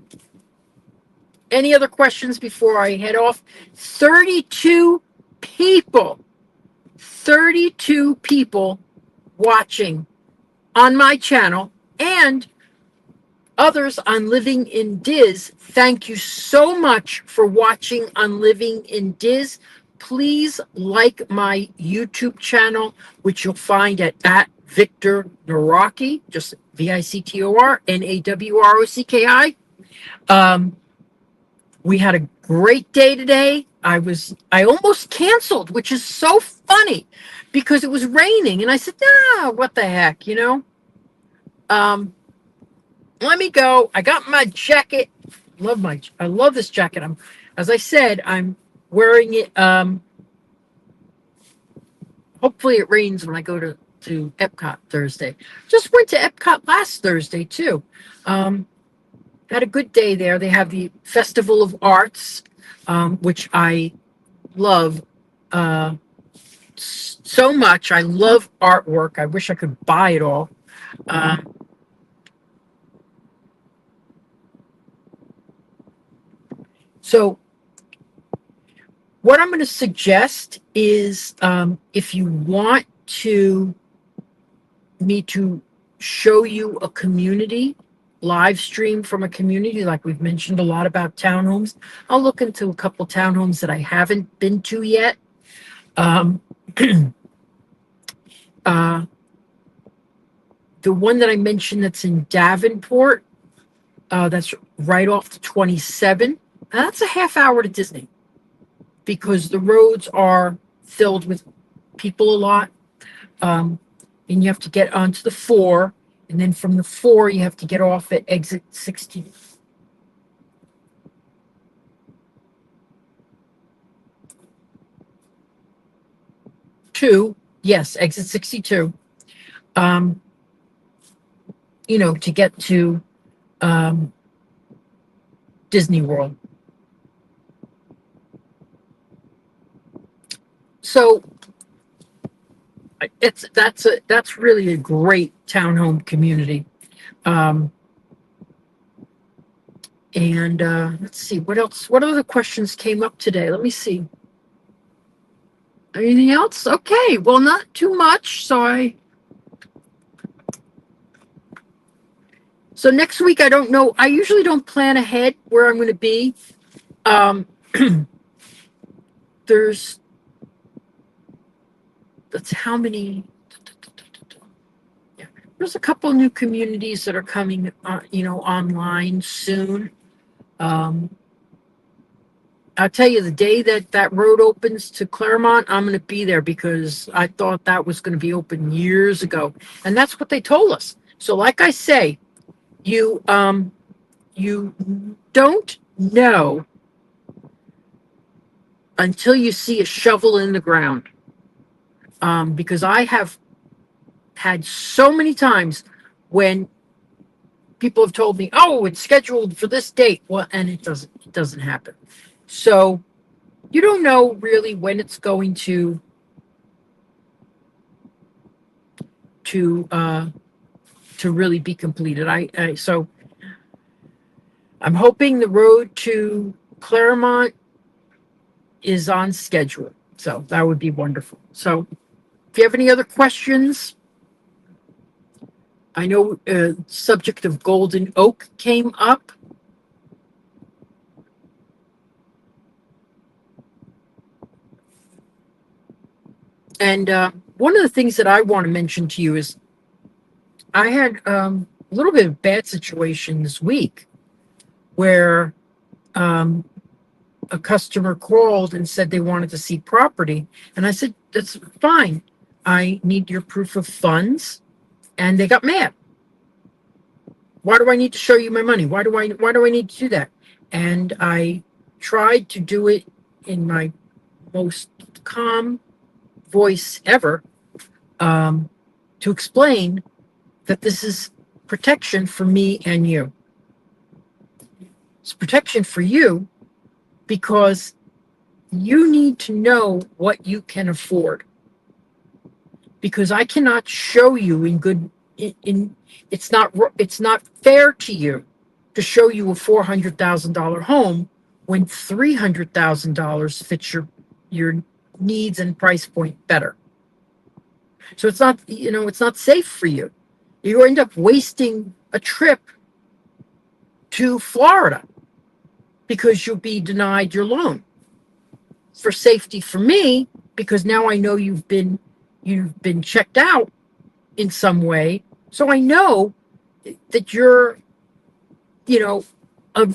Any other questions before I head off? 32 people watching on my channel and others on Living in Diz. Thank you so much for watching on Living in Diz. Please like my YouTube channel, which you'll find at Victor Nawrocki, just VictorNawrocki. We had a great day today. I almost canceled, which is so funny because it was raining. And I said, what the heck, let me go. I got my jacket. I love this jacket. As I said, I'm wearing it. Hopefully it rains when I go to Epcot Thursday. Just went to Epcot last Thursday too. Had a good day there. They have the Festival of Arts, which I love so much. I love artwork. I wish I could buy it all. So what I'm going to suggest is if you want me to show you a community, live stream from a community, like we've mentioned a lot about townhomes, I'll look into a couple townhomes that I haven't been to yet. The one that I mentioned that's in Davenport, that's right off the 27. That's a half hour to Disney because the roads are filled with people a lot. And you have to get onto the 4. And then from the 4, you have to get off at exit 62. Yes, exit 62. to get to Disney World. So that's really a great townhome community. And let's see what else. What other questions came up today? Let me see. Anything else? Okay, well, not too much. So next week, I don't know. I usually don't plan ahead where I'm going to be. That's how many. Yeah, there's a couple new communities that are coming, online soon. I'll tell you, the day that road opens to Claremont, I'm going to be there because I thought that was going to be open years ago, and that's what they told us. So, like I say, you don't know until you see a shovel in the ground. Because I have had so many times when people have told me, "Oh, it's scheduled for this date," well, and it doesn't happen. So you don't know really when it's going to really be completed. So I'm hoping the road to Claremont is on schedule. So that would be wonderful. So if you have any other questions, I know subject of Golden Oak came up. And one of the things that I want to mention to you is I had a little bit of bad situation this week where a customer called and said they wanted to see property. And I said, that's fine. I need your proof of funds. And they got mad. Why do I need to show you my money? Why do I need to do that? And I tried to do it in my most calm voice ever, to explain that this is protection for me and you. It's protection for you because you need to know what you can afford. Because I cannot show you it's not fair to you to show you a $400,000 home when $300,000 fits your needs and price point better. So it's not safe for you. You end up wasting a trip to Florida because you'll be denied your loan. For safety for me, because now I know you've been checked out in some way, so I know that you're a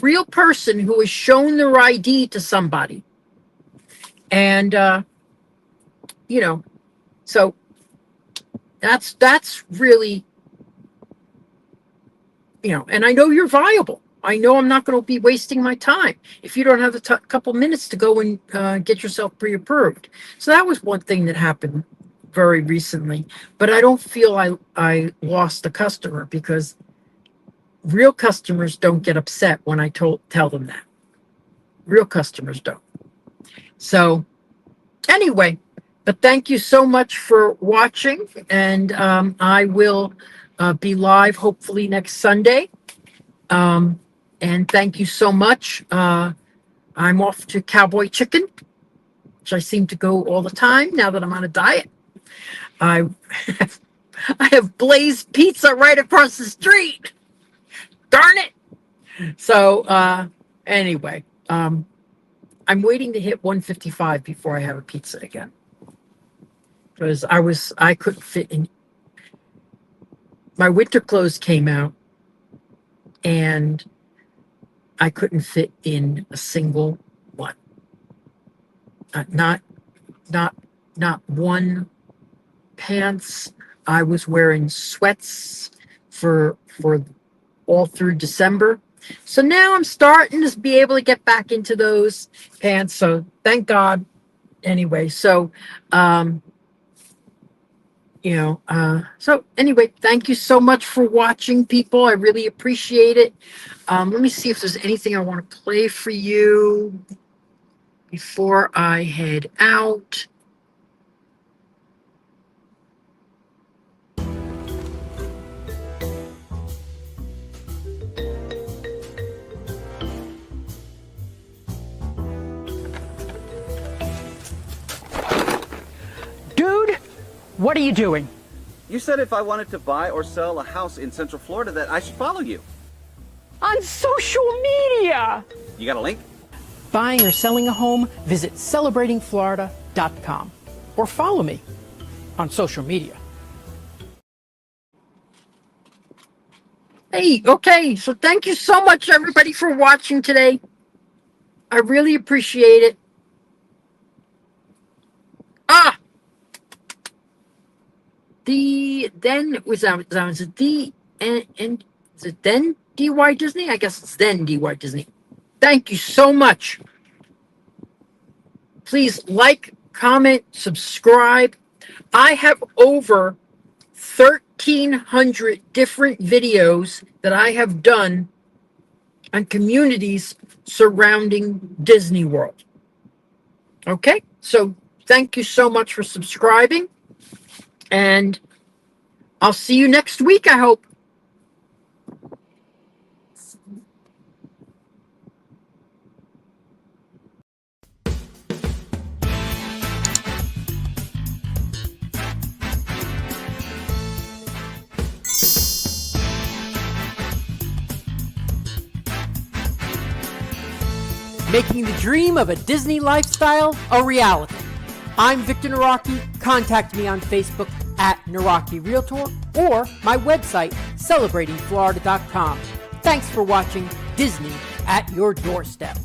real person who has shown their ID to somebody. And so that's really, and I know you're viable. I know I'm not going to be wasting my time if you don't have a couple minutes to go and get yourself pre-approved. So that was one thing that happened very recently. But I don't feel I lost a customer because real customers don't get upset when I tell them that. Real customers don't. So anyway, but thank you so much for watching. And I will be live hopefully next Sunday. And thank you so much. I'm off to Cowboy Chicken, which I seem to go all the time now that I'm on a diet. I have Blaze Pizza right across the street. Darn it. So anyway, I'm waiting to hit 155 before I have a pizza again. Because I couldn't fit in. My winter clothes came out and I couldn't fit in a single one. Not one pants. I was wearing sweats for all through December. So now I'm starting to be able to get back into those pants. So thank God. Anyway, so So anyway, thank you so much for watching, people. I really appreciate it. Let me see if there's anything I want to play for you before I head out. Dude, what are you doing? You said if I wanted to buy or sell a house in Central Florida that I should follow you. On social media! You got a link? Buying or selling a home, visit celebratingflorida.com or follow me on social media. Hey, okay, so thank you so much, everybody, for watching today. I really appreciate it. Was it the and is it then DY Disney? I guess it's then DY Disney. Thank you so much. Please like, comment, subscribe. I have over 1,300 different videos that I have done on communities surrounding Disney World. Okay, so thank you so much for subscribing, and I'll see you next week, I hope. Making the dream of a Disney lifestyle a reality. I'm Victor Naraki. Contact me on Facebook at Naraki Realtor or my website, celebratingflorida.com. Thanks for watching Disney at Your Doorstep.